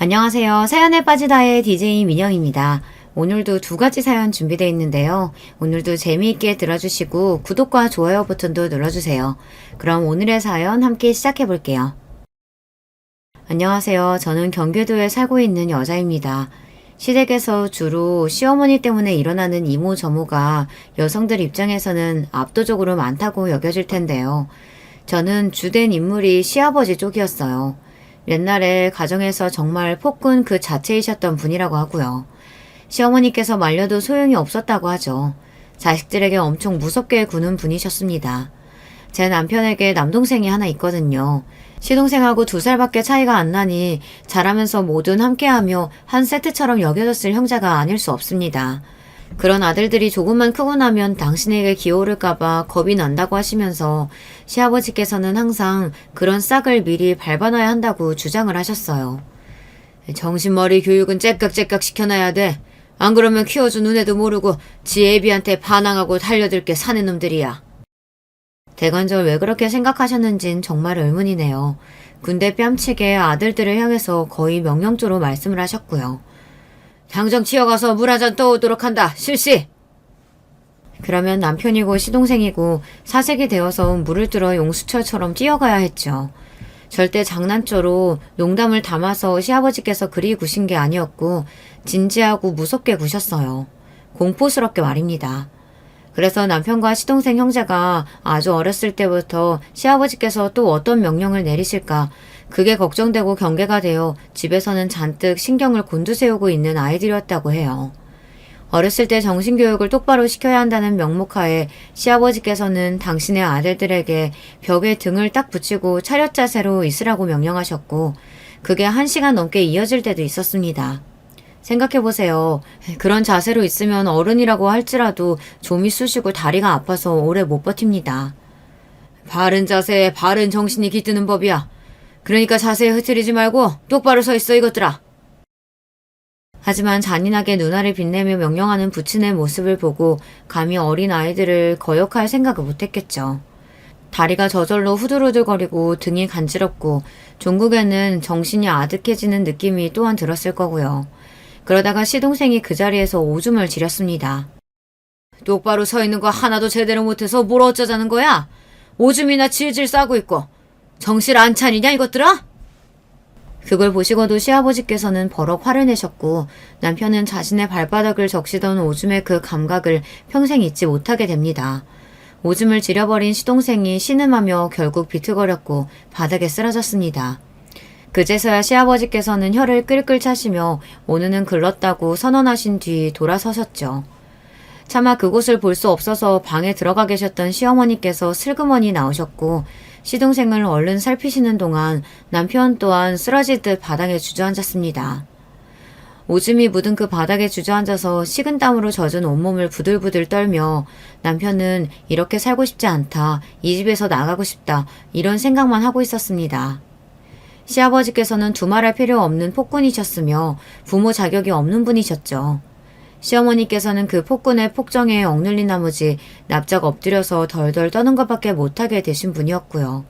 안녕하세요. 사연에 빠지다의 DJ 민영입니다. 오늘도 두 가지 사연 준비되어 있는데요. 오늘도 재미있게 들어주시고 구독과 좋아요 버튼도 눌러주세요. 그럼 오늘의 사연 함께 시작해 볼게요. 안녕하세요. 저는 경기도에 살고 있는 여자입니다. 시댁에서 주로 시어머니 때문에 일어나는 이모저모가 여성들 입장에서는 압도적으로 많다고 여겨질 텐데요. 저는 주된 인물이 시아버지 쪽이었어요. 옛날에 가정에서 정말 폭군 그 자체이셨던 분이라고 하고요. 시어머니께서 말려도 소용이 없었다고 하죠. 자식들에게 엄청 무섭게 구는 분이셨습니다. 제 남편에게 남동생이 하나 있거든요. 시동생하고 2살밖에 차이가 안 나니 자라면서 뭐든 함께하며 한 세트처럼 여겨졌을 형제가 아닐 수 없습니다. 그런 아들들이 조금만 크고 나면 당신에게 기어오를까봐 겁이 난다고 하시면서 시아버지께서는 항상 그런 싹을 미리 밟아놔야 한다고 주장을 하셨어요. 정신머리 교육은 째깍째깍 시켜놔야 돼. 안 그러면 키워준 눈에도 모르고 지 애비한테 반항하고 달려들게 사는 놈들이야. 대관절 왜 그렇게 생각하셨는진 정말 의문이네요. 군대 뺨치게 아들들을 향해서 거의 명령조로 말씀을 하셨고요. 당장 튀어가서 물 한 잔 떠오도록 한다. 실시! 그러면 남편이고 시동생이고 사색이 되어서 물을 들어 용수철처럼 뛰어가야 했죠. 절대 장난조로 농담을 담아서 시아버지께서 그리 구신 게 아니었고 진지하고 무섭게 구셨어요. 공포스럽게 말입니다. 그래서 남편과 시동생 형제가 아주 어렸을 때부터 시아버지께서 또 어떤 명령을 내리실까 그게 걱정되고 경계가 되어 집에서는 잔뜩 신경을 곤두세우고 있는 아이들이었다고 해요. 어렸을 때 정신교육을 똑바로 시켜야 한다는 명목하에 시아버지께서는 당신의 아들들에게 벽에 등을 딱 붙이고 차렷 자세로 있으라고 명령하셨고 그게 1시간 넘게 이어질 때도 있었습니다. 생각해보세요. 그런 자세로 있으면 어른이라고 할지라도 좀이 쑤시고 다리가 아파서 오래 못 버팁니다. 바른 자세에 바른 정신이 깃드는 법이야. 그러니까 자세에 흐트리지 말고 똑바로 서 있어 이것들아. 하지만 잔인하게 누나를 빛내며 명령하는 부친의 모습을 보고 감히 어린 아이들을 거역할 생각을 못했겠죠. 다리가 저절로 후들후들거리고 등이 간지럽고 종국에는 정신이 아득해지는 느낌이 또한 들었을 거고요. 그러다가 시동생이 그 자리에서 오줌을 지렸습니다. 똑바로 서 있는 거 하나도 제대로 못해서 뭘 어쩌자는 거야? 오줌이나 질질 싸고 있고 정신 안 차리냐 이것들아? 그걸 보시고도 시아버지께서는 버럭 화를 내셨고 남편은 자신의 발바닥을 적시던 오줌의 그 감각을 평생 잊지 못하게 됩니다. 오줌을 지려버린 시동생이 신음하며 결국 비틀거렸고 바닥에 쓰러졌습니다. 그제서야 시아버지께서는 혀를 끌끌 차시며 오늘은 글렀다고 선언하신 뒤 돌아서셨죠. 차마 그곳을 볼 수 없어서 방에 들어가 계셨던 시어머니께서 슬그머니 나오셨고 시동생을 얼른 살피시는 동안 남편 또한 쓰러지듯 바닥에 주저앉았습니다. 오줌이 묻은 그 바닥에 주저앉아서 식은땀으로 젖은 온몸을 부들부들 떨며 남편은 이렇게 살고 싶지 않다, 이 집에서 나가고 싶다 이런 생각만 하고 있었습니다. 시아버지께서는 두말할 필요 없는 폭군이셨으며 부모 자격이 없는 분이셨죠. 시어머니께서는 그 폭군의 폭정에 억눌린 나머지 납작 엎드려서 덜덜 떠는 것밖에 못하게 되신 분이었고요.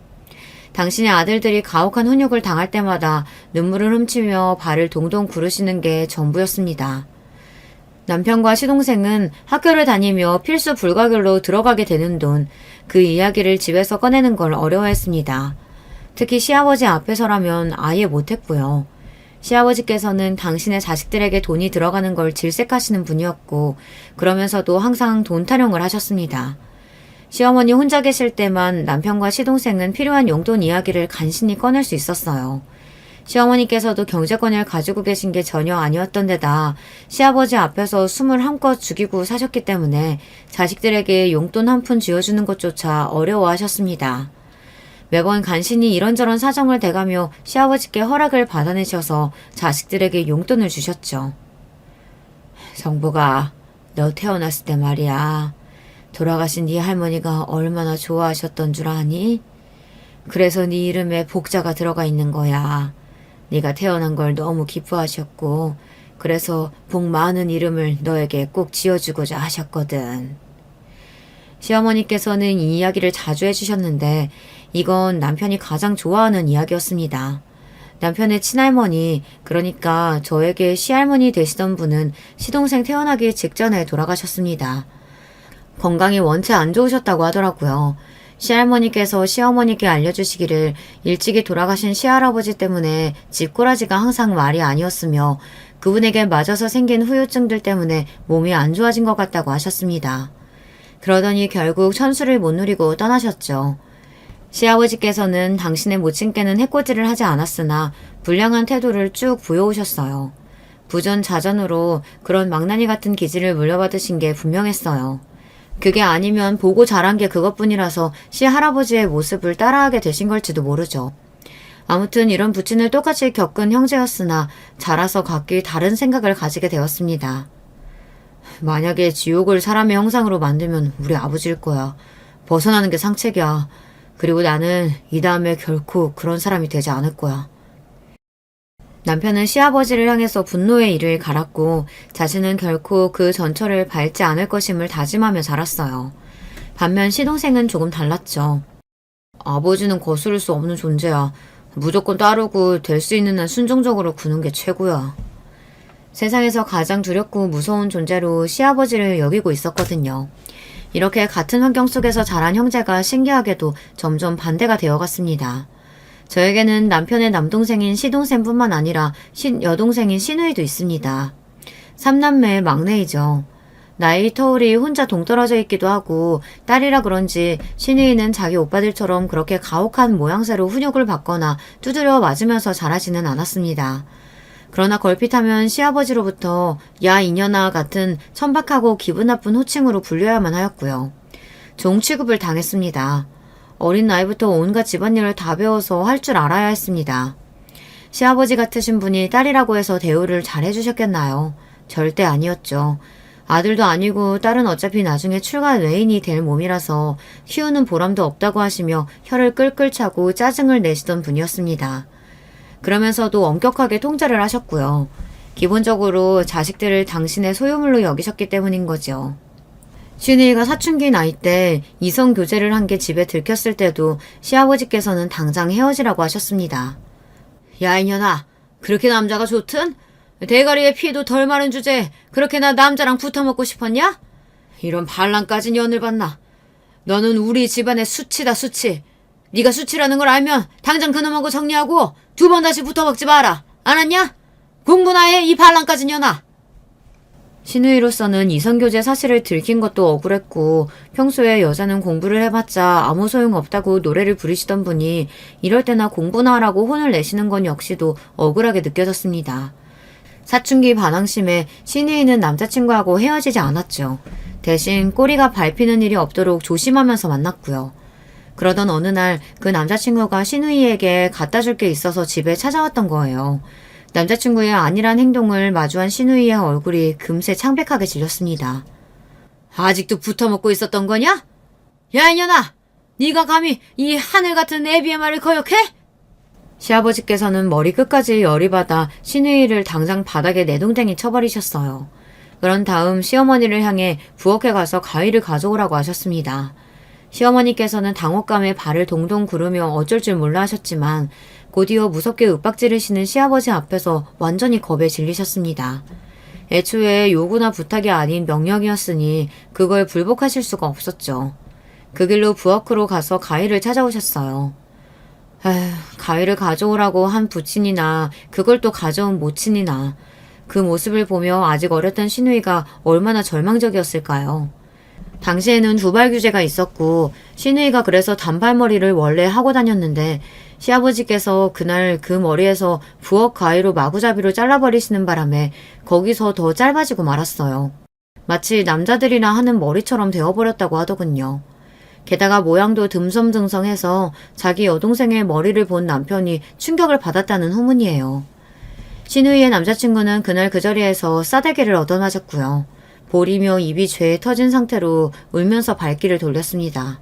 당신의 아들들이 가혹한 훈육을 당할 때마다 눈물을 훔치며 발을 동동 구르시는 게 전부였습니다. 남편과 시동생은 학교를 다니며 필수 불가결로 들어가게 되는 돈, 그 이야기를 집에서 꺼내는 걸 어려워했습니다. 특히 시아버지 앞에서라면 아예 못했고요. 시아버지께서는 당신의 자식들에게 돈이 들어가는 걸 질색하시는 분이었고 그러면서도 항상 돈 타령을 하셨습니다. 시어머니 혼자 계실 때만 남편과 시동생은 필요한 용돈 이야기를 간신히 꺼낼 수 있었어요. 시어머니께서도 경제권을 가지고 계신 게 전혀 아니었던 데다 시아버지 앞에서 숨을 한껏 죽이고 사셨기 때문에 자식들에게 용돈 한 푼 쥐어주는 것조차 어려워하셨습니다. 매번 간신히 이런저런 사정을 대가며 시아버지께 허락을 받아내셔서 자식들에게 용돈을 주셨죠. 정보가 너 태어났을 때 말이야. 돌아가신 네 할머니가 얼마나 좋아하셨던 줄 아니? 그래서 네 이름에 복자가 들어가 있는 거야. 네가 태어난 걸 너무 기뻐하셨고 그래서 복 많은 이름을 너에게 꼭 지어주고자 하셨거든. 시어머니께서는 이 이야기를 자주 해주셨는데 이건 남편이 가장 좋아하는 이야기였습니다. 남편의 친할머니, 그러니까 저에게 시할머니 되시던 분은 시동생 태어나기 직전에 돌아가셨습니다. 건강이 원체 안 좋으셨다고 하더라고요. 시할머니께서 시어머니께 알려주시기를 일찍이 돌아가신 시할아버지 때문에 집꼬라지가 항상 말이 아니었으며 그분에게 맞아서 생긴 후유증들 때문에 몸이 안 좋아진 것 같다고 하셨습니다. 그러더니 결국 천수를 못 누리고 떠나셨죠. 시아버지께서는 당신의 모친께는 해코지를 하지 않았으나 불량한 태도를 쭉 보여오셨어요. 부전자전으로 그런 망나니 같은 기질을 물려받으신 게 분명했어요. 그게 아니면 보고 자란 게 그것뿐이라서 시할아버지의 모습을 따라하게 되신 걸지도 모르죠. 아무튼 이런 부친을 똑같이 겪은 형제였으나 자라서 각기 다른 생각을 가지게 되었습니다. 만약에 지옥을 사람의 형상으로 만들면 우리 아버지일 거야. 벗어나는 게 상책이야. 그리고 나는 이 다음에 결코 그런 사람이 되지 않을 거야. 남편은 시아버지를 향해서 분노의 이를 갈았고 자신은 결코 그 전철을 밟지 않을 것임을 다짐하며 자랐어요. 반면 시동생은 조금 달랐죠. 아버지는 거스를 수 없는 존재야. 무조건 따르고 될 수 있는 한 순종적으로 구는 게 최고야. 세상에서 가장 두렵고 무서운 존재로 시아버지를 여기고 있었거든요. 이렇게 같은 환경 속에서 자란 형제가 신기하게도 점점 반대가 되어갔습니다. 저에게는 남편의 남동생인 시동생뿐만 아니라 여동생인 시누이도 있습니다. 삼남매의 막내이죠. 나이 터울이 혼자 동떨어져 있기도 하고 딸이라 그런지 시누이는 자기 오빠들처럼 그렇게 가혹한 모양새로 훈육을 받거나 두드려 맞으면서 자라지는 않았습니다. 그러나 걸핏하면 시아버지로부터 야 이년아 같은 천박하고 기분 나쁜 호칭으로 불려야만 하였고요. 종 취급을 당했습니다. 어린 나이부터 온갖 집안일을 다 배워서 할 줄 알아야 했습니다. 시아버지 같으신 분이 딸이라고 해서 대우를 잘 해주셨겠나요? 절대 아니었죠. 아들도 아니고 딸은 어차피 나중에 출가 외인이 될 몸이라서 키우는 보람도 없다고 하시며 혀를 끌끌 차고 짜증을 내시던 분이었습니다. 그러면서도 엄격하게 통제를 하셨고요. 기본적으로 자식들을 당신의 소유물로 여기셨기 때문인 거죠. 시누이가 사춘기 나이 때 이성 교제를 한 게 집에 들켰을 때도 시아버지께서는 당장 헤어지라고 하셨습니다. 야 이년아, 그렇게 남자가 좋든? 대가리에 피도 덜 마른 주제에 그렇게나 남자랑 붙어먹고 싶었냐? 이런 반란까지 년을 봤나? 너는 우리 집안의 수치다 수치. 네가 수치라는 걸 알면 당장 그놈하고 정리하고 두 번 다시 붙어먹지 마라. 알았냐? 공부나 해 이 반란까지 년아. 시누이로서는 이성교제 사실을 들킨 것도 억울했고 평소에 여자는 공부를 해봤자 아무 소용없다고 노래를 부르시던 분이 이럴 때나 공부나 하라고 혼을 내시는 건 역시도 억울하게 느껴졌습니다. 사춘기 반항심에 시누이는 남자친구하고 헤어지지 않았죠. 대신 꼬리가 밟히는 일이 없도록 조심하면서 만났고요. 그러던 어느 날 그 남자친구가 시누이에게 갖다 줄 게 있어서 집에 찾아왔던 거예요. 남자친구의 안일한 행동을 마주한 시누이의 얼굴이 금세 창백하게 질렸습니다. 아직도 붙어먹고 있었던 거냐? 야 이년아! 네가 감히 이 하늘 같은 애비의 말을 거역해? 시아버지께서는 머리 끝까지 열이 받아 시누이를 당장 바닥에 내동댕이 쳐버리셨어요. 그런 다음 시어머니를 향해 부엌에 가서 가위를 가져오라고 하셨습니다. 시어머니께서는 당혹감에 발을 동동 구르며 어쩔 줄 몰라 하셨지만 곧이어 무섭게 윽박지르시는 시아버지 앞에서 완전히 겁에 질리셨습니다. 애초에 요구나 부탁이 아닌 명령이었으니 그걸 불복하실 수가 없었죠. 그 길로 부엌으로 가서 가위를 찾아오셨어요. 가위를 가져오라고 한 부친이나 그걸 또 가져온 모친이나 그 모습을 보며 아직 어렸던 시누이가 얼마나 절망적이었을까요? 당시에는 두발 규제가 있었고 시누이가 그래서 단발머리를 원래 하고 다녔는데 시아버지께서 그날 그 머리에서 부엌 가위로 마구잡이로 잘라버리시는 바람에 거기서 더 짧아지고 말았어요. 마치 남자들이나 하는 머리처럼 되어버렸다고 하더군요. 게다가 모양도 듬성듬성해서 자기 여동생의 머리를 본 남편이 충격을 받았다는 후문이에요. 시누이의 남자친구는 그날 그 자리에서 싸대기를 얻어맞았고요. 볼이며 입이 죄에 터진 상태로 울면서 발길을 돌렸습니다.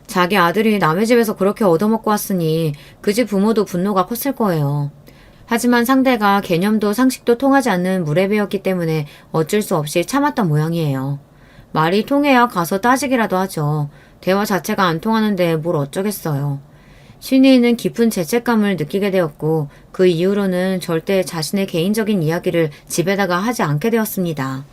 자기 아들이 남의 집에서 그렇게 얻어먹고 왔으니 그 집 부모도 분노가 컸을 거예요. 하지만 상대가 개념도 상식도 통하지 않는 무례배였기 때문에 어쩔 수 없이 참았던 모양이에요. 말이 통해야 가서 따지기라도 하죠. 대화 자체가 안 통하는데 뭘 어쩌겠어요. 신이는 깊은 죄책감을 느끼게 되었고 그 이후로는 절대 자신의 개인적인 이야기를 집에다가 하지 않게 되었습니다.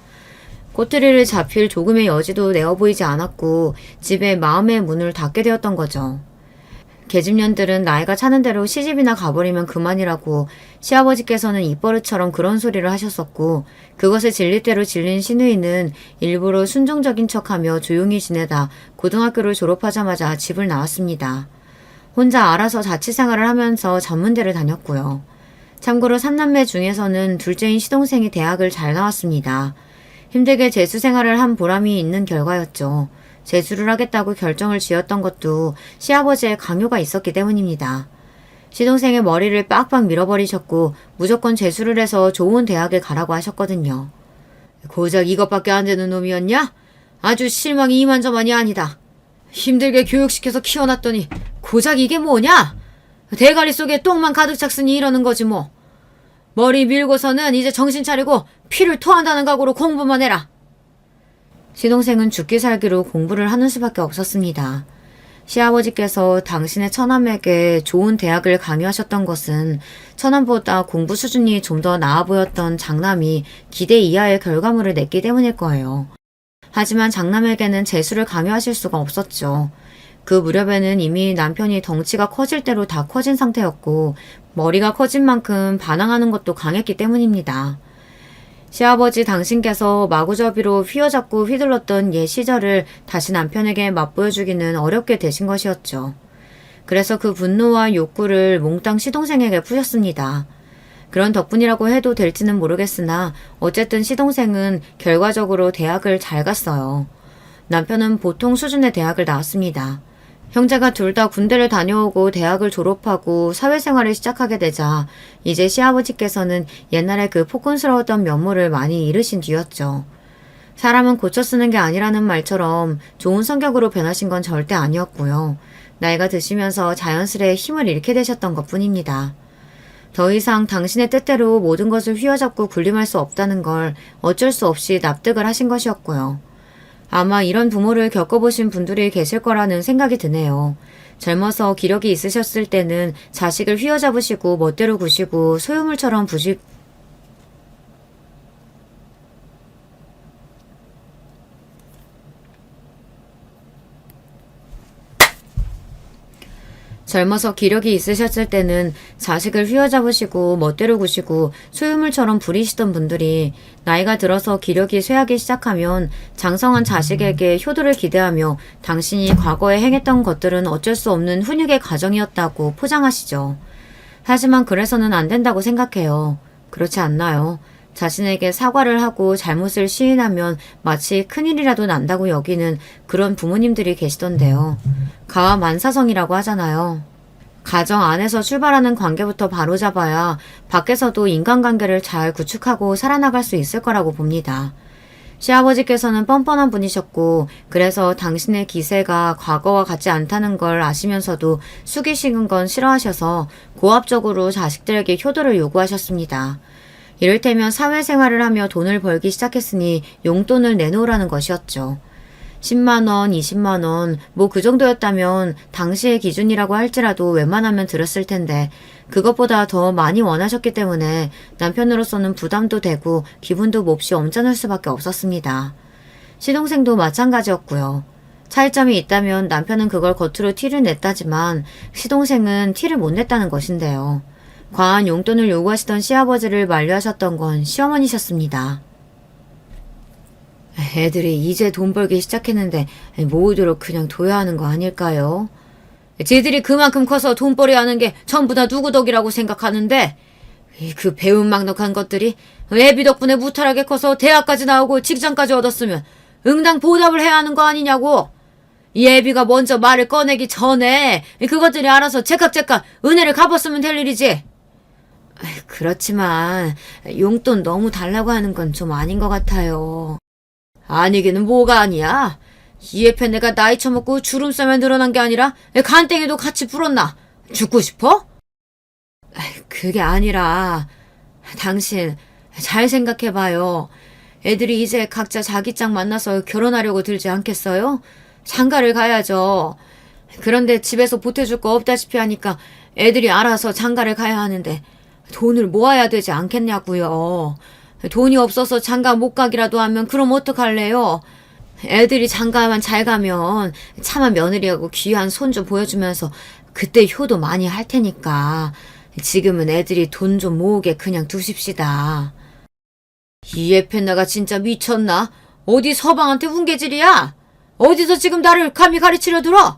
꼬투리를 잡힐 조금의 여지도 내어 보이지 않았고 집에 마음의 문을 닫게 되었던 거죠. 계집년들은 나이가 차는 대로 시집이나 가버리면 그만이라고 시아버지께서는 입버릇처럼 그런 소리를 하셨었고 그것에 질릴 대로 질린 신우이는 일부러 순종적인 척하며 조용히 지내다 고등학교를 졸업하자마자 집을 나왔습니다. 혼자 알아서 자취생활을 하면서 전문대를 다녔고요. 참고로 3남매 중에서는 둘째인 시동생이 대학을 잘 나왔습니다. 힘들게 재수 생활을 한 보람이 있는 결과였죠. 재수를 하겠다고 결정을 지었던 것도 시아버지의 강요가 있었기 때문입니다. 시동생의 머리를 빡빡 밀어버리셨고 무조건 재수를 해서 좋은 대학에 가라고 하셨거든요. 고작 이것밖에 안 되는 놈이었냐? 아주 실망이 이만저만이 아니다. 힘들게 교육시켜서 키워놨더니 고작 이게 뭐냐? 대가리 속에 똥만 가득 찼으니 이러는 거지 뭐. 머리 밀고서는 이제 정신 차리고 피를 토한다는 각오로 공부만 해라. 시동생은 죽기 살기로 공부를 하는 수밖에 없었습니다. 시아버지께서 당신의 처남에게 좋은 대학을 강요하셨던 것은 처남보다 공부 수준이 좀 더 나아 보였던 장남이 기대 이하의 결과물을 냈기 때문일 거예요. 하지만 장남에게는 재수를 강요하실 수가 없었죠. 그 무렵에는 이미 남편이 덩치가 커질 대로 다 커진 상태였고 머리가 커진 만큼 반항하는 것도 강했기 때문입니다. 시아버지 당신께서 마구잡이로 휘어잡고 휘둘렀던 옛 시절을 다시 남편에게 맛보여주기는 어렵게 되신 것이었죠. 그래서 그 분노와 욕구를 몽땅 시동생에게 푸셨습니다. 그런 덕분이라고 해도 될지는 모르겠으나 어쨌든 시동생은 결과적으로 대학을 잘 갔어요. 남편은 보통 수준의 대학을 나왔습니다. 형제가 둘 다 군대를 다녀오고 대학을 졸업하고 사회생활을 시작하게 되자 이제 시아버지께서는 옛날에 그 폭군스러웠던 면모를 많이 잃으신 뒤였죠. 사람은 고쳐 쓰는 게 아니라는 말처럼 좋은 성격으로 변하신 건 절대 아니었고요. 나이가 드시면서 자연스레 힘을 잃게 되셨던 것뿐입니다. 더 이상 당신의 뜻대로 모든 것을 휘어잡고 군림할 수 없다는 걸 어쩔 수 없이 납득을 하신 것이었고요. 아마 이런 부모를 겪어보신 분들이 계실 거라는 생각이 드네요. 젊어서 기력이 있으셨을 때는 자식을 휘어잡으시고 멋대로 구시고 소유물처럼 젊어서 기력이 있으셨을 때는 자식을 휘어잡으시고 멋대로 구시고 소유물처럼 부리시던 분들이 나이가 들어서 기력이 쇠하기 시작하면 장성한 자식에게 효도를 기대하며 당신이 과거에 행했던 것들은 어쩔 수 없는 훈육의 과정이었다고 포장하시죠. 하지만 그래서는 안 된다고 생각해요. 그렇지 않나요? 자신에게 사과를 하고 잘못을 시인하면 마치 큰일이라도 난다고 여기는 그런 부모님들이 계시던데요. 가와 만사성이라고 하잖아요. 가정 안에서 출발하는 관계부터 바로잡아야 밖에서도 인간관계를 잘 구축하고 살아나갈 수 있을 거라고 봅니다. 시아버지께서는 뻔뻔한 분이셨고 그래서 당신의 기세가 과거와 같지 않다는 걸 아시면서도 숙이시는 건 싫어하셔서 고압적으로 자식들에게 효도를 요구하셨습니다. 이를테면 사회생활을 하며 돈을 벌기 시작했으니 용돈을 내놓으라는 것이었죠. 10만원, 20만원, 뭐 그 정도였다면 당시의 기준이라고 할지라도 웬만하면 들었을 텐데 그것보다 더 많이 원하셨기 때문에 남편으로서는 부담도 되고 기분도 몹시 엄짠할 수밖에 없었습니다. 시동생도 마찬가지였고요. 차이점이 있다면 남편은 그걸 겉으로 티를 냈다지만 시동생은 티를 못 냈다는 것인데요. 과한 용돈을 요구하시던 시아버지를 만류하셨던 건 시어머니셨습니다. 애들이 이제 돈 벌기 시작했는데 모으도록 그냥 둬야 하는 거 아닐까요? 쟤들이 그만큼 커서 돈벌이 하는 게 전부 다 누구 덕이라고 생각하는데 그 배은망덕한 것들이 애비 덕분에 무탈하게 커서 대학까지 나오고 직장까지 얻었으면 응당 보답을 해야 하는 거 아니냐고. 이 애비가 먼저 말을 꺼내기 전에 그것들이 알아서 제깍제깍 은혜를 갚았으면 될 일이지. 그렇지만 용돈 너무 달라고 하는 건 좀 아닌 것 같아요. 아니기는 뭐가 아니야. 이 옆에 내가 나이 처먹고 주름살만 늘어난 게 아니라 간땡이도 같이 불었나? 죽고 싶어? 그게 아니라 당신 잘 생각해봐요. 애들이 이제 각자 자기 짝 만나서 결혼하려고 들지 않겠어요? 장가를 가야죠. 그런데 집에서 보태줄 거 없다시피 하니까 애들이 알아서 장가를 가야 하는데 돈을 모아야 되지 않겠냐고요. 돈이 없어서 장가 못 가기라도 하면 그럼 어떡할래요? 애들이 장가만 잘 가면 차마 며느리하고 귀한 손주 보여주면서 그때 효도 많이 할 테니까 지금은 애들이 돈 좀 모으게 그냥 두십시다. 이 에펜나가 진짜 미쳤나? 어디 서방한테 훈계질이야? 어디서 지금 나를 감히 가르치려 들어?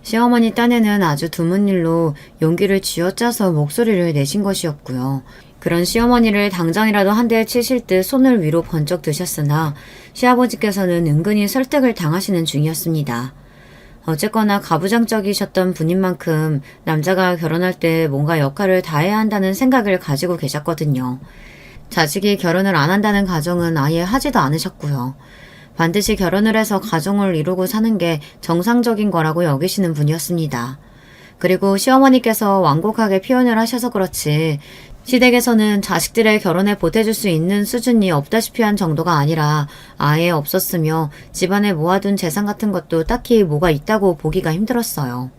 시어머니 딴에는 아주 드문 일로 용기를 쥐어짜서 목소리를 내신 것이었고요. 그런 시어머니를 당장이라도 한 대 치실 듯 손을 위로 번쩍 드셨으나 시아버지께서는 은근히 설득을 당하시는 중이었습니다. 어쨌거나 가부장적이셨던 분인 만큼 남자가 결혼할 때 뭔가 역할을 다해야 한다는 생각을 가지고 계셨거든요. 자식이 결혼을 안 한다는 가정은 아예 하지도 않으셨고요. 반드시 결혼을 해서 가정을 이루고 사는 게 정상적인 거라고 여기시는 분이었습니다. 그리고 시어머니께서 완곡하게 표현을 하셔서 그렇지 시댁에서는 자식들의 결혼에 보태줄 수 있는 수준이 없다시피 한 정도가 아니라 아예 없었으며 집안에 모아둔 재산 같은 것도 딱히 뭐가 있다고 보기가 힘들었어요.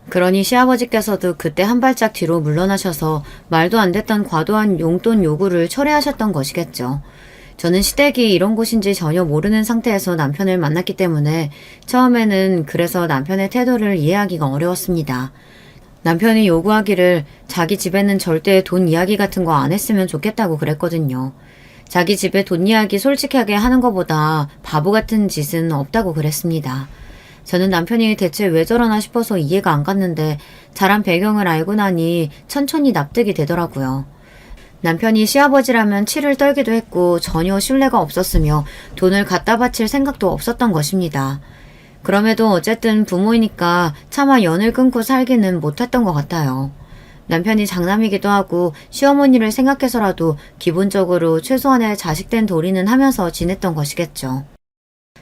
그러니 시아버지께서도 그때 한 발짝 뒤로 물러나셔서 말도 안 됐던 과도한 용돈 요구를 철회하셨던 것이겠죠. 저는 시댁이 이런 곳인지 전혀 모르는 상태에서 남편을 만났기 때문에 처음에는 그래서 남편의 태도를 이해하기가 어려웠습니다. 남편이 요구하기를 자기 집에는 절대 돈 이야기 같은 거 안 했으면 좋겠다고 그랬거든요. 자기 집에 돈 이야기 솔직하게 하는 것보다 바보 같은 짓은 없다고 그랬습니다. 저는 남편이 대체 왜 저러나 싶어서 이해가 안 갔는데 자란 배경을 알고 나니 천천히 납득이 되더라고요. 남편이 시아버지라면 치를 떨기도 했고 전혀 신뢰가 없었으며 돈을 갖다 바칠 생각도 없었던 것입니다. 그럼에도 어쨌든 부모이니까 차마 연을 끊고 살기는 못했던 것 같아요. 남편이 장남이기도 하고 시어머니를 생각해서라도 기본적으로 최소한의 자식된 도리는 하면서 지냈던 것이겠죠.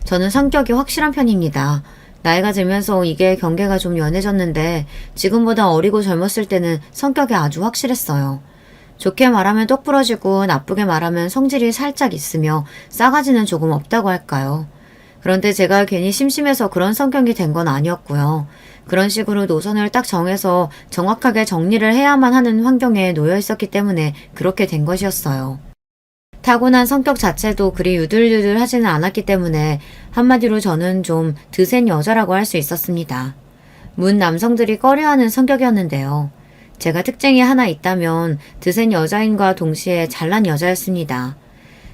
저는 성격이 확실한 편입니다. 나이가 들면서 이게 경계가 좀 연해졌는데 지금보다 어리고 젊었을 때는 성격이 아주 확실했어요. 좋게 말하면 똑부러지고 나쁘게 말하면 성질이 살짝 있으며 싸가지는 조금 없다고 할까요. 그런데 제가 괜히 심심해서 그런 성격이 된 건 아니었고요. 그런 식으로 노선을 딱 정해서 정확하게 정리를 해야만 하는 환경에 놓여 있었기 때문에 그렇게 된 것이었어요. 타고난 성격 자체도 그리 유들유들하지는 않았기 때문에 한마디로 저는 좀 드센 여자라고 할 수 있었습니다. 문 남성들이 꺼려하는 성격이었는데요. 제가 특징이 하나 있다면 드센 여자인과 동시에 잘난 여자였습니다.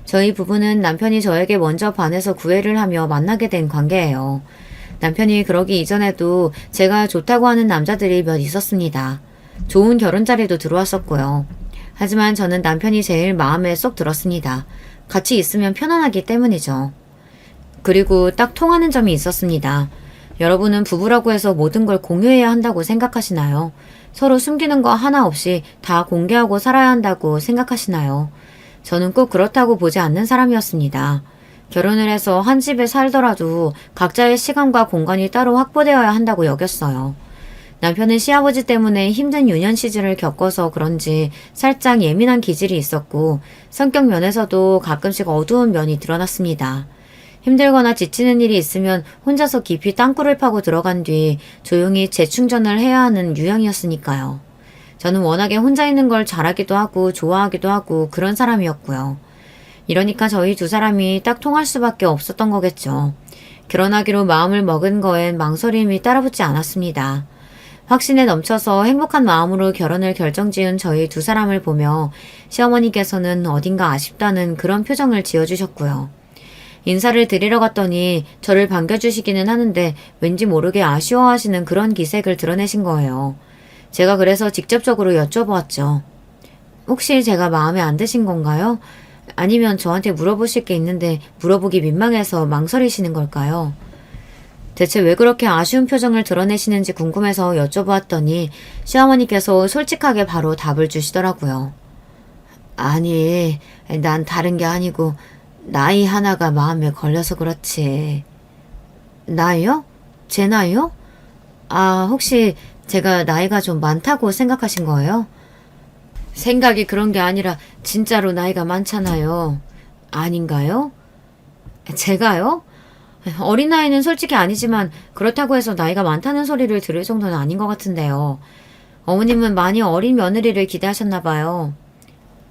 저희 부부는 남편이 저에게 먼저 반해서 구애를 하며 만나게 된 관계예요. 남편이 그러기 이전에도 제가 좋다고 하는 남자들이 몇 있었습니다. 좋은 결혼 자리도 들어왔었고요. 하지만 저는 남편이 제일 마음에 쏙 들었습니다. 같이 있으면 편안하기 때문이죠. 그리고 딱 통하는 점이 있었습니다. 여러분은 부부라고 해서 모든 걸 공유해야 한다고 생각하시나요? 서로 숨기는 거 하나 없이 다 공개하고 살아야 한다고 생각하시나요? 저는 꼭 그렇다고 보지 않는 사람이었습니다. 결혼을 해서 한 집에 살더라도 각자의 시간과 공간이 따로 확보되어야 한다고 여겼어요. 남편은 시아버지 때문에 힘든 유년 시절을 겪어서 그런지 살짝 예민한 기질이 있었고 성격 면에서도 가끔씩 어두운 면이 드러났습니다. 힘들거나 지치는 일이 있으면 혼자서 깊이 땅굴을 파고 들어간 뒤 조용히 재충전을 해야 하는 유형이었으니까요. 저는 워낙에 혼자 있는 걸 잘하기도 하고 좋아하기도 하고 그런 사람이었고요. 이러니까 저희 두 사람이 딱 통할 수밖에 없었던 거겠죠. 결혼하기로 마음을 먹은 거엔 망설임이 따라붙지 않았습니다. 확신에 넘쳐서 행복한 마음으로 결혼을 결정지은 저희 두 사람을 보며 시어머니께서는 어딘가 아쉽다는 그런 표정을 지어주셨고요. 인사를 드리러 갔더니 저를 반겨주시기는 하는데 왠지 모르게 아쉬워하시는 그런 기색을 드러내신 거예요. 제가 그래서 직접적으로 여쭤보았죠. 혹시 제가 마음에 안 드신 건가요? 아니면 저한테 물어보실 게 있는데 물어보기 민망해서 망설이시는 걸까요? 대체 왜 그렇게 아쉬운 표정을 드러내시는지 궁금해서 여쭤보았더니 시어머니께서 솔직하게 바로 답을 주시더라고요. 아니, 난 다른 게 아니고 나이 하나가 마음에 걸려서 그렇지. 나이요? 제 나이요? 아, 혹시 제가 나이가 좀 많다고 생각하신 거예요? 생각이 그런 게 아니라 진짜로 나이가 많잖아요. 아닌가요? 제가요? 어린나이는 솔직히 아니지만 그렇다고 해서 나이가 많다는 소리를 들을 정도는 아닌 것 같은데요. 어머님은 많이 어린 며느리를 기대하셨나 봐요.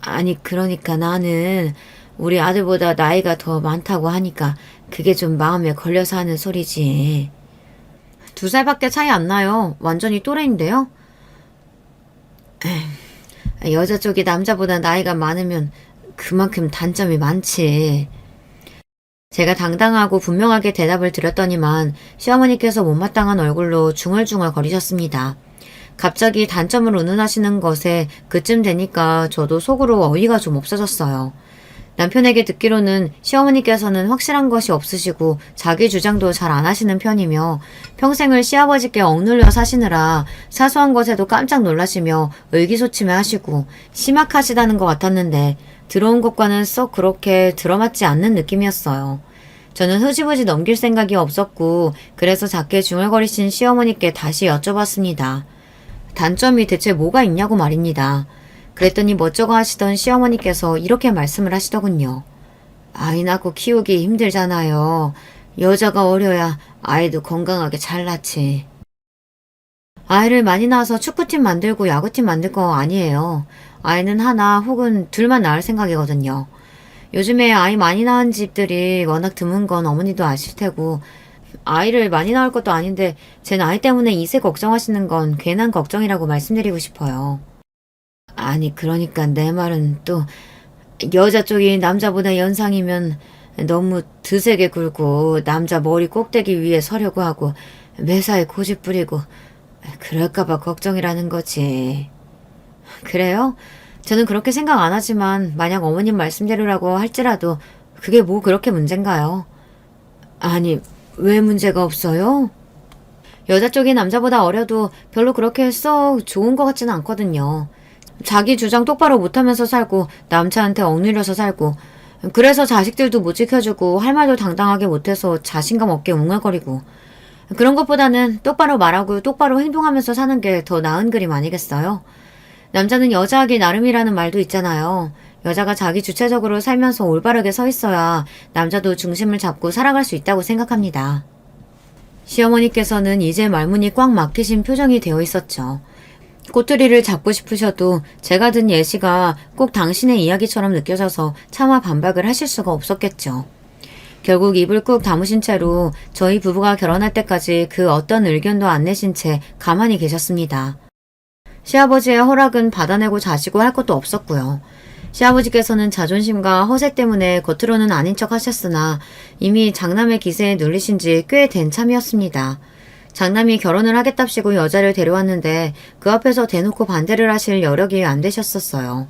아니, 그러니까 나는 우리 아들보다 나이가 더 많다고 하니까 그게 좀 마음에 걸려서 하는 소리지. 2살밖에 차이 안 나요. 완전히 또래인데요? 여자 쪽이 남자보다 나이가 많으면 그만큼 단점이 많지. 제가 당당하고 분명하게 대답을 드렸더니만 시어머니께서 못마땅한 얼굴로 중얼중얼 거리셨습니다. 갑자기 단점을 운운하시는 것에 그쯤 되니까 저도 속으로 어이가 좀 없어졌어요. 남편에게 듣기로는 시어머니께서는 확실한 것이 없으시고 자기 주장도 잘 안 하시는 편이며 평생을 시아버지께 억눌려 사시느라 사소한 것에도 깜짝 놀라시며 의기소침해 하시고 심각하시다는 것 같았는데 들어온 것과는 썩 그렇게 들어맞지 않는 느낌이었어요. 저는 흐지부지 넘길 생각이 없었고 그래서 작게 중얼거리신 시어머니께 다시 여쭤봤습니다. 단점이 대체 뭐가 있냐고 말입니다. 그랬더니 멋쩍어 하시던 시어머니께서 이렇게 말씀을 하시더군요. 아이 낳고 키우기 힘들잖아요. 여자가 어려야 아이도 건강하게 잘 낳지. 아이를 많이 낳아서 축구팀 만들고 야구팀 만들 거 아니에요. 아이는 하나 혹은 둘만 낳을 생각이거든요. 요즘에 아이 많이 낳은 집들이 워낙 드문 건 어머니도 아실 테고 아이를 많이 낳을 것도 아닌데 제 나이 때문에 이세 걱정하시는 건 괜한 걱정이라고 말씀드리고 싶어요. 아니 그러니까 내 말은 또 여자 쪽이 남자보다 연상이면 너무 드세게 굴고 남자 머리 꼭대기 위에 서려고 하고 매사에 고집 부리고 그럴까봐 걱정이라는 거지. 그래요? 저는 그렇게 생각 안 하지만 만약 어머님 말씀대로라고 할지라도 그게 뭐 그렇게 문제인가요? 아니 왜 문제가 없어요? 여자 쪽이 남자보다 어려도 별로 그렇게 썩 좋은 것 같지는 않거든요. 자기 주장 똑바로 못하면서 살고 남자한테 억눌려서 살고 그래서 자식들도 못 지켜주고 할 말도 당당하게 못해서 자신감 없게 웅얼거리고 그런 것보다는 똑바로 말하고 똑바로 행동하면서 사는 게 더 나은 그림 아니겠어요? 남자는 여자하기 나름이라는 말도 있잖아요. 여자가 자기 주체적으로 살면서 올바르게 서 있어야 남자도 중심을 잡고 살아갈 수 있다고 생각합니다. 시어머니께서는 이제 말문이 꽉 막히신 표정이 되어 있었죠. 꼬투리를 잡고 싶으셔도 제가 든 예시가 꼭 당신의 이야기처럼 느껴져서 차마 반박을 하실 수가 없었겠죠. 결국 입을 꾹 다무신 채로 저희 부부가 결혼할 때까지 그 어떤 의견도 안 내신 채 가만히 계셨습니다. 시아버지의 허락은 받아내고 자시고 할 것도 없었고요. 시아버지께서는 자존심과 허세 때문에 겉으로는 아닌 척 하셨으나 이미 장남의 기세에 눌리신 지 꽤 된 참이었습니다. 장남이 결혼을 하겠답시고 여자를 데려왔는데 그 앞에서 대놓고 반대를 하실 여력이 안 되셨었어요.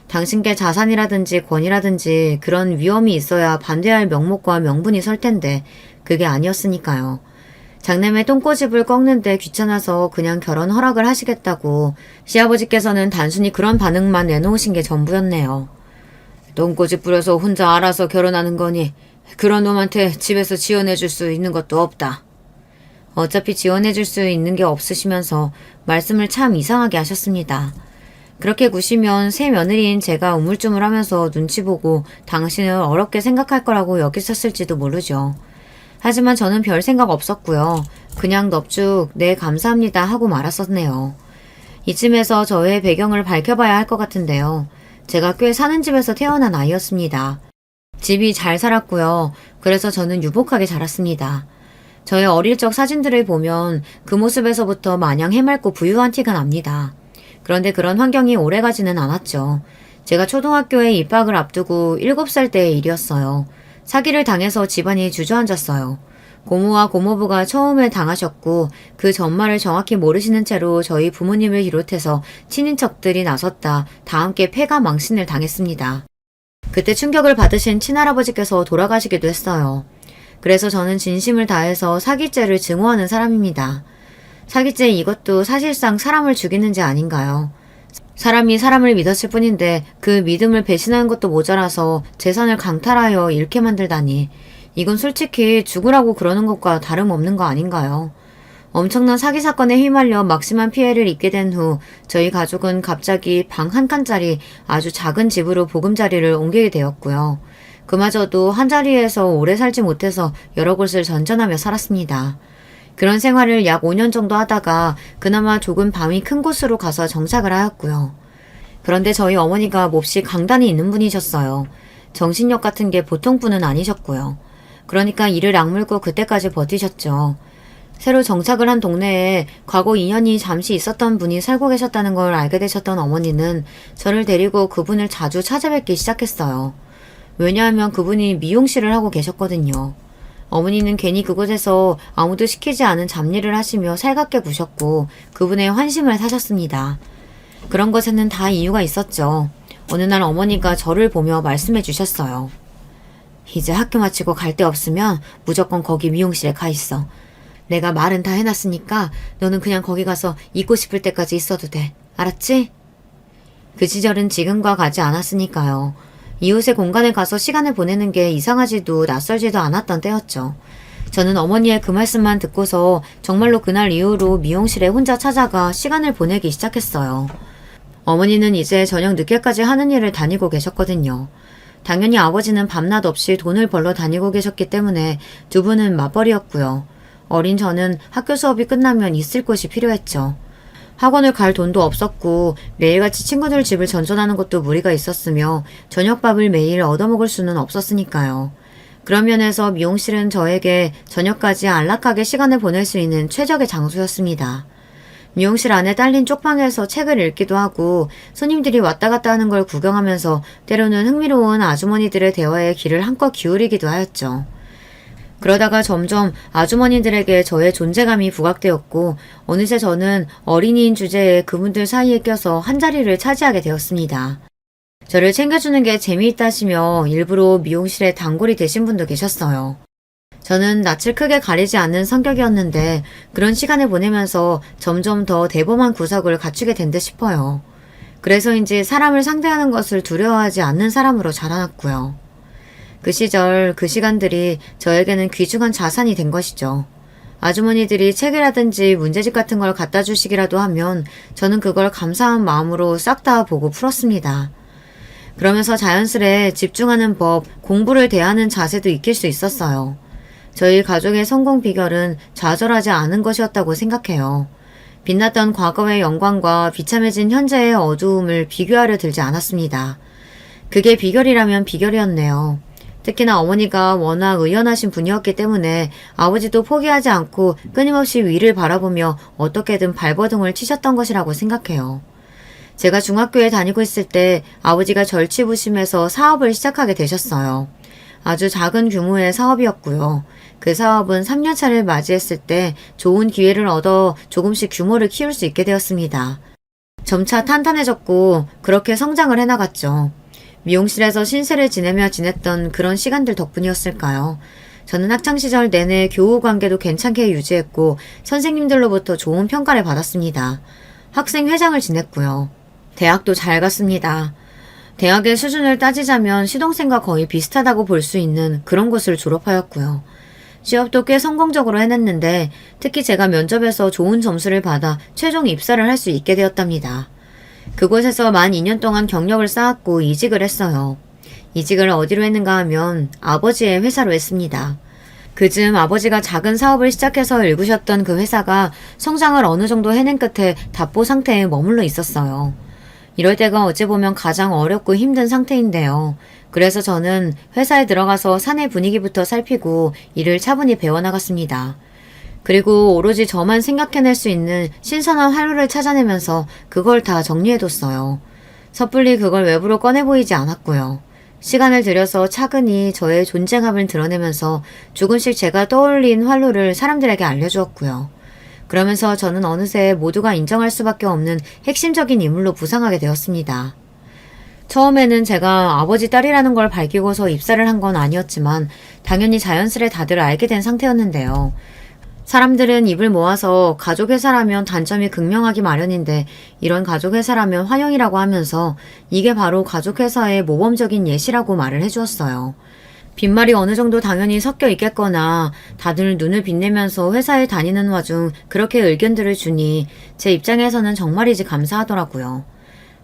당신께 자산이라든지 권이라든지 그런 위험이 있어야 반대할 명목과 명분이 설 텐데 그게 아니었으니까요. 장남의 똥꼬집을 꺾는데 귀찮아서 그냥 결혼 허락을 하시겠다고 시아버지께서는 단순히 그런 반응만 내놓으신 게 전부였네요. 똥꼬집 부려서 혼자 알아서 결혼하는 거니 그런 놈한테 집에서 지원해줄 수 있는 것도 없다. 어차피 지원해줄 수 있는 게 없으시면서 말씀을 참 이상하게 하셨습니다. 그렇게 구시면 새 며느리인 제가 우물쭈물하면서 눈치 보고 당신을 어렵게 생각할 거라고 여기셨을지도 모르죠. 하지만 저는 별 생각 없었고요. 그냥 넙죽 네 감사합니다 하고 말았었네요. 이쯤에서 저의 배경을 밝혀봐야 할 것 같은데요. 제가 꽤 사는 집에서 태어난 아이였습니다. 집이 잘 살았고요. 그래서 저는 유복하게 자랐습니다. 저의 어릴 적 사진들을 보면 그 모습에서부터 마냥 해맑고 부유한 티가 납니다. 그런데 그런 환경이 오래가지는 않았죠. 제가 초등학교에 입학을 앞두고 7살 때의 일이었어요. 사기를 당해서 집안이 주저앉았어요. 고모와 고모부가 처음에 당하셨고 그 전말을 정확히 모르시는 채로 저희 부모님을 비롯해서 친인척들이 나섰다 다 함께 패가 망신을 당했습니다. 그때 충격을 받으신 친할아버지께서 돌아가시기도 했어요. 그래서 저는 진심을 다해서 사기죄를 증오하는 사람입니다. 사기죄 이것도 사실상 사람을 죽이는 죄 아닌가요? 사람이 사람을 믿었을 뿐인데 그 믿음을 배신하는 것도 모자라서 재산을 강탈하여 잃게 만들다니 이건 솔직히 죽으라고 그러는 것과 다름없는 거 아닌가요? 엄청난 사기 사건에 휘말려 막심한 피해를 입게 된 후 저희 가족은 갑자기 방 한 칸짜리 아주 작은 집으로 보금자리를 옮기게 되었고요. 그마저도 한자리에서 오래 살지 못해서 여러 곳을 전전하며 살았습니다. 그런 생활을 약 5년 정도 하다가 그나마 조금 방이 큰 곳으로 가서 정착을 하였고요. 그런데 저희 어머니가 몹시 강단이 있는 분이셨어요. 정신력 같은 게 보통 분은 아니셨고요. 그러니까 이를 악물고 그때까지 버티셨죠. 새로 정착을 한 동네에 과거 인연이 잠시 있었던 분이 살고 계셨다는 걸 알게 되셨던 어머니는 저를 데리고 그분을 자주 찾아뵙기 시작했어요. 왜냐하면 그분이 미용실을 하고 계셨거든요. 어머니는 괜히 그곳에서 아무도 시키지 않은 잡일을 하시며 살갑게 구셨고 그분의 환심을 사셨습니다. 그런 것에는 다 이유가 있었죠. 어느 날 어머니가 저를 보며 말씀해 주셨어요. 이제 학교 마치고 갈 데 없으면 무조건 거기 미용실에 가 있어. 내가 말은 다 해놨으니까 너는 그냥 거기 가서 있고 싶을 때까지 있어도 돼. 알았지? 그 시절은 지금과 같지 않았으니까요. 이웃의 공간에 가서 시간을 보내는 게 이상하지도 낯설지도 않았던 때였죠. 저는 어머니의 그 말씀만 듣고서 정말로 그날 이후로 미용실에 혼자 찾아가 시간을 보내기 시작했어요. 어머니는 이제 저녁 늦게까지 하는 일을 다니고 계셨거든요. 당연히 아버지는 밤낮 없이 돈을 벌러 다니고 계셨기 때문에 두 분은 맞벌이였고요. 어린 저는 학교 수업이 끝나면 있을 곳이 필요했죠. 학원을 갈 돈도 없었고 매일같이 친구들 집을 전전하는 것도 무리가 있었으며 저녁밥을 매일 얻어먹을 수는 없었으니까요. 그런 면에서 미용실은 저에게 저녁까지 안락하게 시간을 보낼 수 있는 최적의 장소였습니다. 미용실 안에 딸린 쪽방에서 책을 읽기도 하고 손님들이 왔다 갔다 하는 걸 구경하면서 때로는 흥미로운 아주머니들의 대화에 귀를 한껏 기울이기도 하였죠. 그러다가 점점 아주머니들에게 저의 존재감이 부각되었고 어느새 저는 어린이인 주제에 그분들 사이에 껴서 한자리를 차지하게 되었습니다. 저를 챙겨주는 게 재미있다시며 일부러 미용실에 단골이 되신 분도 계셨어요. 저는 낯을 크게 가리지 않는 성격이었는데 그런 시간을 보내면서 점점 더 대범한 구석을 갖추게 된 듯 싶어요. 그래서인지 사람을 상대하는 것을 두려워하지 않는 사람으로 자라났고요. 그 시절, 그 시간들이 저에게는 귀중한 자산이 된 것이죠. 아주머니들이 책이라든지 문제집 같은 걸 갖다 주시기라도 하면 저는 그걸 감사한 마음으로 싹 다 보고 풀었습니다. 그러면서 자연스레 집중하는 법, 공부를 대하는 자세도 익힐 수 있었어요. 저희 가족의 성공 비결은 좌절하지 않은 것이었다고 생각해요. 빛났던 과거의 영광과 비참해진 현재의 어두움을 비교하려 들지 않았습니다. 그게 비결이라면 비결이었네요. 특히나 어머니가 워낙 의연하신 분이었기 때문에 아버지도 포기하지 않고 끊임없이 위를 바라보며 어떻게든 발버둥을 치셨던 것이라고 생각해요. 제가 중학교에 다니고 있을 때 아버지가 절치부심해서 사업을 시작하게 되셨어요. 아주 작은 규모의 사업이었고요. 그 사업은 3년차를 맞이했을 때 좋은 기회를 얻어 조금씩 규모를 키울 수 있게 되었습니다. 점차 탄탄해졌고 그렇게 성장을 해나갔죠. 미용실에서 신세를 지내며 지냈던 그런 시간들 덕분이었을까요? 저는 학창시절 내내 교우 관계도 괜찮게 유지했고 선생님들로부터 좋은 평가를 받았습니다. 학생회장을 지냈고요. 대학도 잘 갔습니다. 대학의 수준을 따지자면 시동생과 거의 비슷하다고 볼 수 있는 그런 곳을 졸업하였고요. 취업도 꽤 성공적으로 해냈는데 특히 제가 면접에서 좋은 점수를 받아 최종 입사를 할 수 있게 되었답니다. 그곳에서 만 2년 동안 경력을 쌓았고 이직을 했어요. 이직을 어디로 했는가 하면 아버지의 회사로 했습니다. 그즈음 아버지가 작은 사업을 시작해서 일구셨던 그 회사가 성장을 어느 정도 해낸 끝에 답보 상태에 머물러 있었어요. 이럴 때가 어찌 보면 가장 어렵고 힘든 상태인데요. 그래서 저는 회사에 들어가서 사내 분위기부터 살피고 일을 차분히 배워나갔습니다. 그리고 오로지 저만 생각해낼 수 있는 신선한 활로를 찾아내면서 그걸 다 정리해뒀어요. 섣불리 그걸 외부로 꺼내 보이지 않았고요. 시간을 들여서 차근히 저의 존재감을 드러내면서 조금씩 제가 떠올린 활로를 사람들에게 알려주었고요. 그러면서 저는 어느새 모두가 인정할 수밖에 없는 핵심적인 인물로 부상하게 되었습니다. 처음에는 제가 아버지 딸이라는 걸 밝히고서 입사를 한 건 아니었지만 당연히 자연스레 다들 알게 된 상태였는데요. 사람들은 입을 모아서 가족회사라면 단점이 극명하기 마련인데 이런 가족회사라면 환영이라고 하면서 이게 바로 가족회사의 모범적인 예시라고 말을 해주었어요. 빈말이 어느 정도 당연히 섞여 있겠거나 다들 눈을 빛내면서 회사에 다니는 와중 그렇게 의견들을 주니 제 입장에서는 정말이지 감사하더라고요.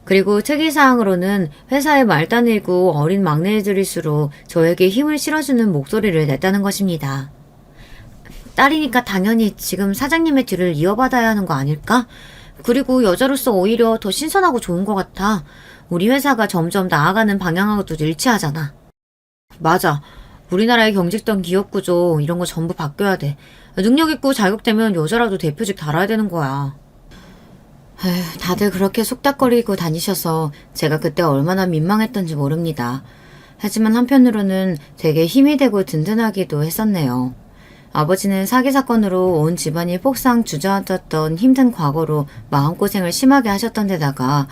그리고 특이사항으로는 회사의 말단이고 어린 막내들일수록 저에게 힘을 실어주는 목소리를 냈다는 것입니다. 딸이니까 당연히 지금 사장님의 뒤를 이어받아야 하는 거 아닐까? 그리고 여자로서 오히려 더 신선하고 좋은 것 같아. 우리 회사가 점점 나아가는 방향하고도 일치하잖아. 맞아. 우리나라의 경직된 기업 구조 이런 거 전부 바뀌어야 돼. 능력 있고 자격되면 여자라도 대표직 달아야 되는 거야. 에휴, 다들 그렇게 속닥거리고 다니셔서 제가 그때 얼마나 민망했던지 모릅니다. 하지만 한편으로는 되게 힘이 되고 든든하기도 했었네요. 아버지는 사기 사건으로 온 집안이 폭삭 주저앉았던 힘든 과거로 마음고생을 심하게 하셨던 데다가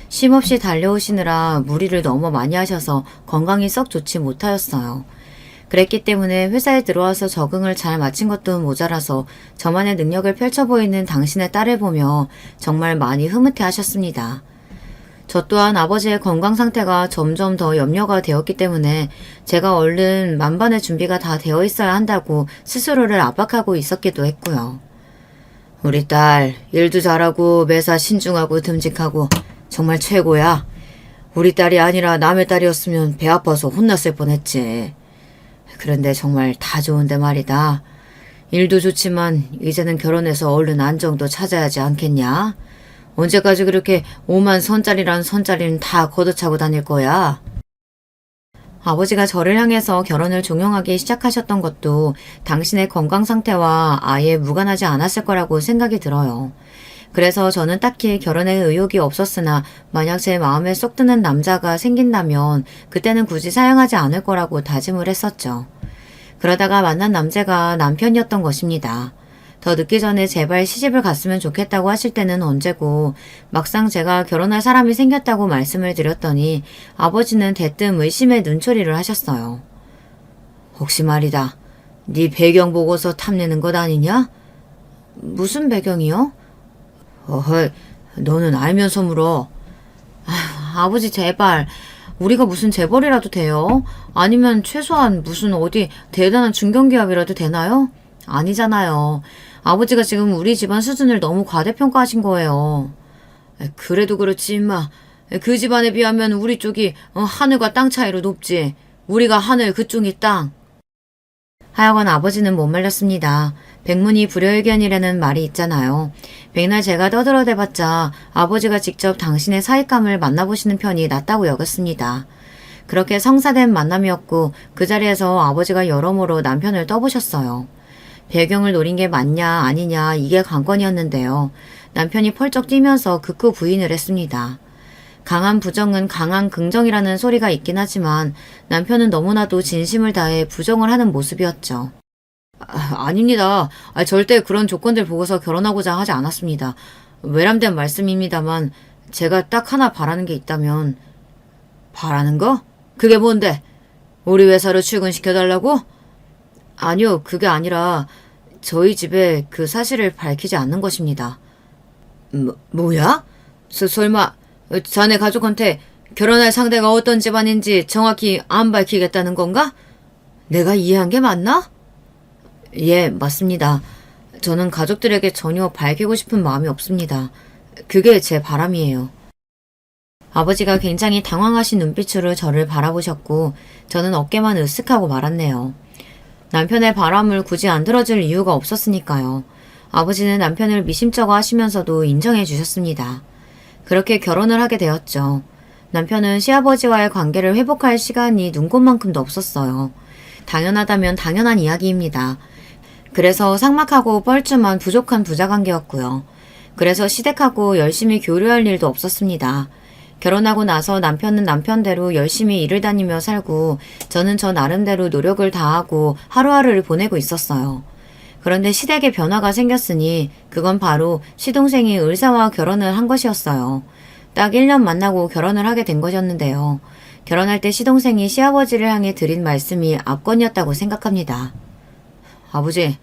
쉼없이 달려오시느라 무리를 너무 많이 하셔서 건강이 썩 좋지 못하였어요. 그랬기 때문에 회사에 들어와서 적응을 잘 마친 것도 모자라서 저만의 능력을 펼쳐 보이는 당신의 딸을 보며 정말 많이 흐뭇해 하셨습니다. 저 또한 아버지의 건강 상태가 점점 더 염려가 되었기 때문에 제가 얼른 만반의 준비가 다 되어 있어야 한다고 스스로를 압박하고 있었기도 했고요. 우리 딸 일도 잘하고 매사 신중하고 듬직하고 정말 최고야. 우리 딸이 아니라 남의 딸이었으면 배 아파서 혼났을 뻔했지. 그런데 정말 다 좋은데 말이다. 일도 좋지만 이제는 결혼해서 얼른 안정도 찾아야지 않겠냐? 언제까지 그렇게 오만 선짜리란 선짜리는 다 걷어차고 다닐 거야? 아버지가 저를 향해서 결혼을 종용하기 시작하셨던 것도 당신의 건강 상태와 아예 무관하지 않았을 거라고 생각이 들어요. 그래서 저는 딱히 결혼에 의욕이 없었으나 만약 제 마음에 쏙 드는 남자가 생긴다면 그때는 굳이 사양하지 않을 거라고 다짐을 했었죠. 그러다가 만난 남자가 남편이었던 것입니다. 더 늦기 전에 제발 시집을 갔으면 좋겠다고 하실 때는 언제고 막상 제가 결혼할 사람이 생겼다고 말씀을 드렸더니 아버지는 대뜸 의심의 눈초리를 하셨어요. 혹시 말이다. 네 배경 보고서 탐내는 것 아니냐? 무슨 배경이요? 어허이, 너는 알면서 물어. 아버지 제발. 우리가 무슨 재벌이라도 돼요? 아니면 최소한 무슨 어디 대단한 중견기업이라도 되나요? 아니잖아요. 아버지가 지금 우리 집안 수준을 너무 과대평가하신 거예요. 그래도 그렇지 임마. 그 집안에 비하면 우리 쪽이 하늘과 땅 차이로 높지. 우리가 하늘 그쪽이 땅. 하여간 아버지는 못 말렸습니다. 백문이 불여일견이라는 말이 있잖아요. 백날 제가 떠들어대봤자 아버지가 직접 당신의 사익감을 만나보시는 편이 낫다고 여겼습니다. 그렇게 성사된 만남이었고 그 자리에서 아버지가 여러모로 남편을 떠보셨어요. 배경을 노린 게 맞냐 아니냐 이게 관건이었는데요. 남편이 펄쩍 뛰면서 극구 부인을 했습니다. 강한 부정은 강한 긍정이라는 소리가 있긴 하지만 남편은 너무나도 진심을 다해 부정을 하는 모습이었죠. 아닙니다. 절대 그런 조건들 보고서 결혼하고자 하지 않았습니다. 외람된 말씀입니다만 제가 딱 하나 바라는 게 있다면. 바라는 거? 그게 뭔데? 우리 회사로 출근시켜달라고? 아니요, 그게 아니라 저희 집에 그 사실을 밝히지 않는 것입니다. 뭐야? 설마 자네 가족한테 결혼할 상대가 어떤 집안인지 정확히 안 밝히겠다는 건가? 내가 이해한 게 맞나? 예, 맞습니다. 저는 가족들에게 전혀 밝히고 싶은 마음이 없습니다. 그게 제 바람이에요. 아버지가 굉장히 당황하신 눈빛으로 저를 바라보셨고 저는 어깨만 으쓱하고 말았네요. 남편의 바람을 굳이 안 들어줄 이유가 없었으니까요. 아버지는 남편을 미심쩍어 하시면서도 인정해 주셨습니다. 그렇게 결혼을 하게 되었죠. 남편은 시아버지와의 관계를 회복할 시간이 눈꽃만큼도 없었어요. 당연하다면 당연한 이야기입니다. 그래서 삭막하고 뻘쭘한 부족한 부자관계였고요. 그래서 시댁하고 열심히 교류할 일도 없었습니다. 결혼하고 나서 남편은 남편대로 열심히 일을 다니며 살고 저는 저 나름대로 노력을 다하고 하루하루를 보내고 있었어요. 그런데 시댁에 변화가 생겼으니 그건 바로 시동생이 의사와 결혼을 한 것이었어요. 딱 1년 만나고 결혼을 하게 된 것이었는데요. 결혼할 때 시동생이 시아버지를 향해 드린 말씀이 압권이었다고 생각합니다. 아버지,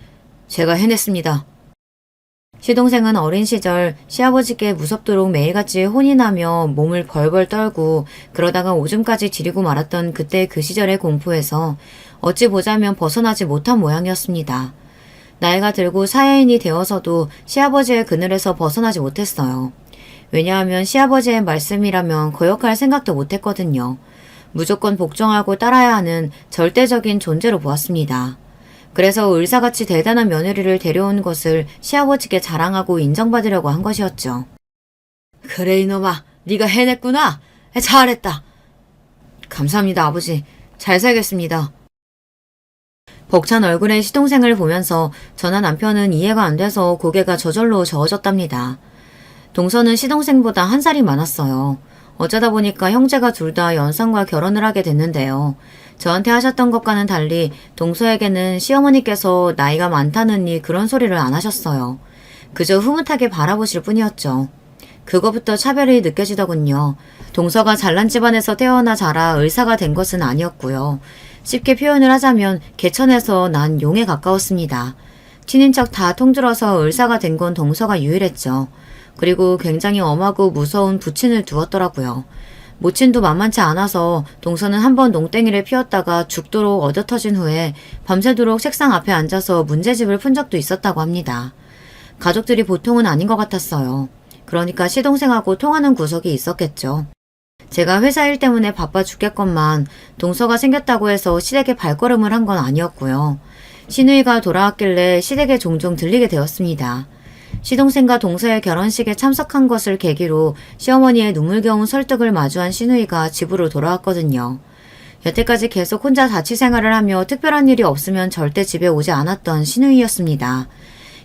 제가 해냈습니다. 시동생은 어린 시절 시아버지께 무섭도록 매일같이 혼이 나며 몸을 벌벌 떨고 그러다가 오줌까지 지리고 말았던 그때 그 시절의 공포에서 어찌 보자면 벗어나지 못한 모양이었습니다. 나이가 들고 사회인이 되어서도 시아버지의 그늘에서 벗어나지 못했어요. 왜냐하면 시아버지의 말씀이라면 거역할 생각도 못했거든요. 무조건 복종하고 따라야 하는 절대적인 존재로 보았습니다. 그래서 의사같이 대단한 며느리를 데려온 것을 시아버지께 자랑하고 인정받으려고 한 것이었죠. 그래 이놈아, 네가 해냈구나. 잘했다. 감사합니다 아버지. 잘 살겠습니다. 벅찬 얼굴의 시동생을 보면서 저나 남편은 이해가 안 돼서 고개가 저절로 저어졌답니다. 동서는 시동생보다 한 살이 많았어요. 어쩌다 보니까 형제가 둘 다 연상과 결혼을 하게 됐는데요. 저한테 하셨던 것과는 달리 동서에게는 시어머니께서 나이가 많다느니 그런 소리를 안 하셨어요. 그저 흐뭇하게 바라보실 뿐이었죠. 그거부터 차별이 느껴지더군요. 동서가 잘난 집안에서 태어나 자라 의사가 된 것은 아니었고요. 쉽게 표현을 하자면 개천에서 난 용에 가까웠습니다. 친인척 다 통틀어서 의사가 된 건 동서가 유일했죠. 그리고 굉장히 엄하고 무서운 부친을 두었더라고요. 모친도 만만치 않아서 동서는 한번 농땡이를 피웠다가 죽도록 얻어터진 후에 밤새도록 책상 앞에 앉아서 문제집을 푼 적도 있었다고 합니다. 가족들이 보통은 아닌 것 같았어요. 그러니까 시동생하고 통하는 구석이 있었겠죠. 제가 회사 일 때문에 바빠 죽겠건만 동서가 생겼다고 해서 시댁에 발걸음을 한 건 아니었고요. 시누이가 돌아왔길래 시댁에 종종 들리게 되었습니다. 시동생과 동서의 결혼식에 참석한 것을 계기로 시어머니의 눈물겨운 설득을 마주한 시누이가 집으로 돌아왔거든요. 여태까지 계속 혼자 자취 생활을 하며 특별한 일이 없으면 절대 집에 오지 않았던 시누이였습니다.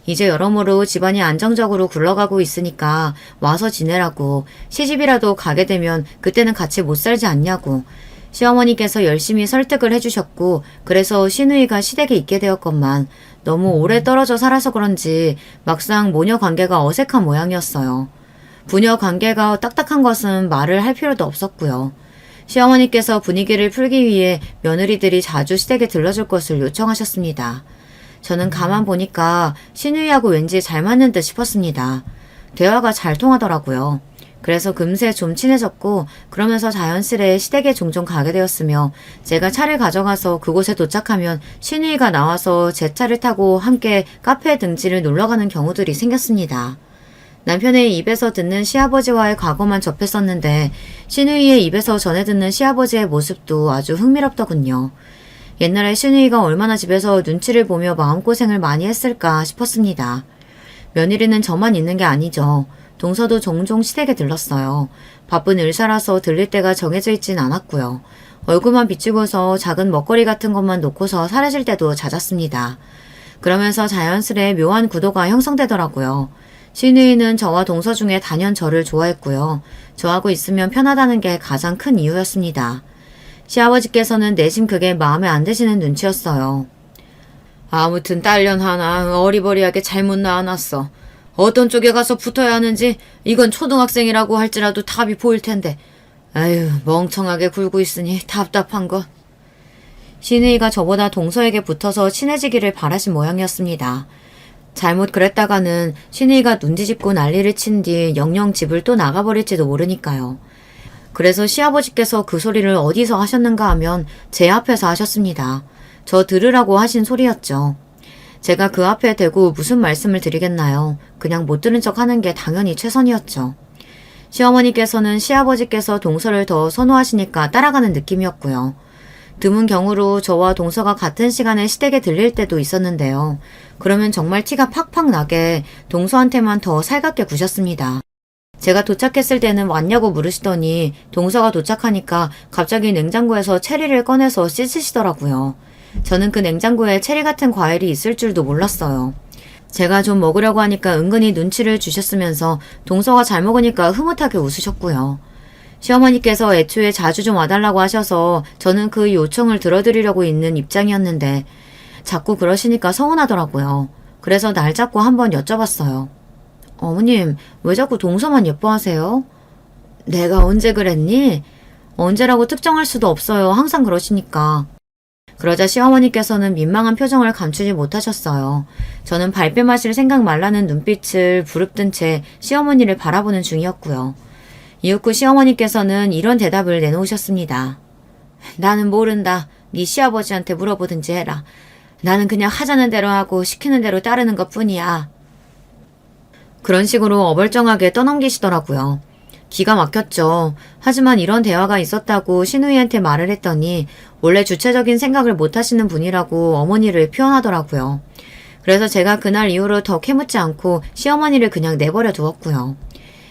이제 여러모로 집안이 안정적으로 굴러가고 있으니까 와서 지내라고, 시집이라도 가게 되면 그때는 같이 못 살지 않냐고 시어머니께서 열심히 설득을 해주셨고, 그래서 시누이가 시댁에 있게 되었건만 너무 오래 떨어져 살아서 그런지 막상 모녀 관계가 어색한 모양이었어요. 부녀 관계가 딱딱한 것은 말을 할 필요도 없었고요. 시어머니께서 분위기를 풀기 위해 며느리들이 자주 시댁에 들러줄 것을 요청하셨습니다. 저는 가만 보니까 시누이하고 왠지 잘 맞는 듯 싶었습니다. 대화가 잘 통하더라고요. 그래서 금세 좀 친해졌고, 그러면서 자연스레 시댁에 종종 가게 되었으며, 제가 차를 가져가서 그곳에 도착하면 시누이가 나와서 제 차를 타고 함께 카페 등지를 놀러가는 경우들이 생겼습니다. 남편의 입에서 듣는 시아버지와의 과거만 접했었는데 시누이의 입에서 전해 듣는 시아버지의 모습도 아주 흥미롭더군요. 옛날에 시누이가 얼마나 집에서 눈치를 보며 마음고생을 많이 했을까 싶었습니다. 며느리는 저만 있는 게 아니죠. 동서도 종종 시댁에 들렀어요. 바쁜 의사라서 들릴 때가 정해져 있진 않았고요. 얼굴만 비추고서 작은 먹거리 같은 것만 놓고서 사라질 때도 잦았습니다. 그러면서 자연스레 묘한 구도가 형성되더라고요. 시누이는 저와 동서 중에 단연 저를 좋아했고요. 저하고 있으면 편하다는 게 가장 큰 이유였습니다. 시아버지께서는 내심 그게 마음에 안 드시는 눈치였어요. 아무튼 딸년 하나 어리버리하게 잘못 낳아놨어. 어떤 쪽에 가서 붙어야 하는지 이건 초등학생이라고 할지라도 답이 보일 텐데. 아유, 멍청하게 굴고 있으니 답답한 것. 시누이가 저보다 동서에게 붙어서 친해지기를 바라신 모양이었습니다. 잘못 그랬다가는 시누이가 눈치짚고 난리를 친 뒤 영영 집을 또 나가버릴지도 모르니까요. 그래서 시아버지께서 그 소리를 어디서 하셨는가 하면 제 앞에서 하셨습니다. 저 들으라고 하신 소리였죠. 제가 그 앞에 대고 무슨 말씀을 드리겠나요? 그냥 못 들은 척 하는 게 당연히 최선이었죠. 시어머니께서는 시아버지께서 동서를 더 선호하시니까 따라가는 느낌이었고요. 드문 경우로 저와 동서가 같은 시간에 시댁에 들릴 때도 있었는데요. 그러면 정말 티가 팍팍 나게 동서한테만 더 살갑게 구셨습니다. 제가 도착했을 때는 왔냐고 물으시더니 동서가 도착하니까 갑자기 냉장고에서 체리를 꺼내서 씻으시더라고요. 저는 그 냉장고에 체리 같은 과일이 있을 줄도 몰랐어요. 제가 좀 먹으려고 하니까 은근히 눈치를 주셨으면서 동서가 잘 먹으니까 흐뭇하게 웃으셨고요. 시어머니께서 애초에 자주 좀 와달라고 하셔서 저는 그 요청을 들어드리려고 있는 입장이었는데 자꾸 그러시니까 서운하더라고요. 그래서 날 잡고 한번 여쭤봤어요. 어머님, 왜 자꾸 동서만 예뻐하세요? 내가 언제 그랬니? 언제라고 특정할 수도 없어요. 항상 그러시니까. 그러자 시어머니께서는 민망한 표정을 감추지 못하셨어요. 저는 발뺌 하실 생각 말라는 눈빛을 부릅뜬 채 시어머니를 바라보는 중이었고요. 이윽고 시어머니께서는 이런 대답을 내놓으셨습니다. 나는 모른다. 네 시아버지한테 물어보든지 해라. 나는 그냥 하자는 대로 하고 시키는 대로 따르는 것뿐이야. 그런 식으로 어벌쩡하게 떠넘기시더라고요. 기가 막혔죠. 하지만 이런 대화가 있었다고 시누이한테 말을 했더니 원래 주체적인 생각을 못 하시는 분이라고 어머니를 표현하더라고요. 그래서 제가 그날 이후로 더 캐묻지 않고 시어머니를 그냥 내버려 두었고요.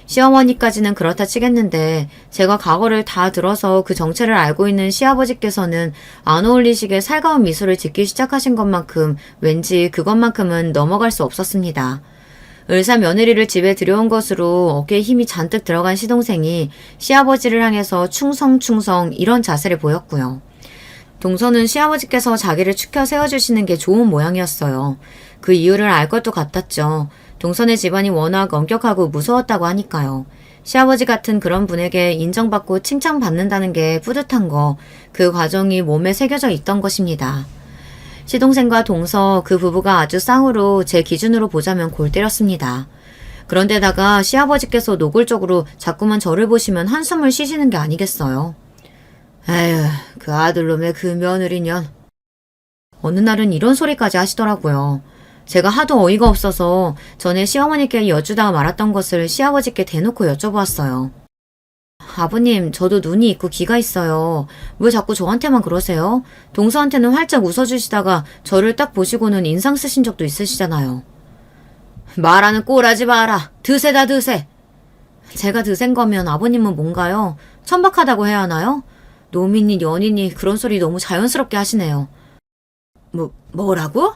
시어머니까지는 그렇다 치겠는데 제가 과거를 다 들어서 그 정체를 알고 있는 시아버지께서는 안 어울리시게 살가운 미소를 짓기 시작하신 것만큼 왠지 그것만큼은 넘어갈 수 없었습니다. 을사 며느리를 집에 들여온 것으로 어깨에 힘이 잔뜩 들어간 시동생이 시아버지를 향해서 충성 이런 자세를 보였고요. 동서는 시아버지께서 자기를 추켜 세워주시는 게 좋은 모양이었어요. 그 이유를 알 것도 같았죠. 동선의 집안이 워낙 엄격하고 무서웠다고 하니까요. 시아버지 같은 그런 분에게 인정받고 칭찬받는다는 게 뿌듯한 거, 그 과정이 몸에 새겨져 있던 것입니다. 시동생과 동서 그 부부가 아주 쌍으로 제 기준으로 보자면 골 때렸습니다. 그런데다가 시아버지께서 노골적으로 자꾸만 저를 보시면 한숨을 쉬시는 게 아니겠어요. 에휴, 그 아들놈의 그 며느리년. 어느 날은 이런 소리까지 하시더라고요. 제가 하도 어이가 없어서 전에 시어머니께 여쭈다가 말았던 것을 시아버지께 대놓고 여쭤보았어요. 아버님, 저도 눈이 있고 귀가 있어요. 왜 자꾸 저한테만 그러세요? 동서한테는 활짝 웃어주시다가 저를 딱 보시고는 인상 쓰신 적도 있으시잖아요. 말하는 꼴하지 마라. 드세다 드세. 제가 드센 거면 아버님은 뭔가요? 천박하다고 해야 하나요? 노민이 연인이 그런 소리 너무 자연스럽게 하시네요. 뭐라고?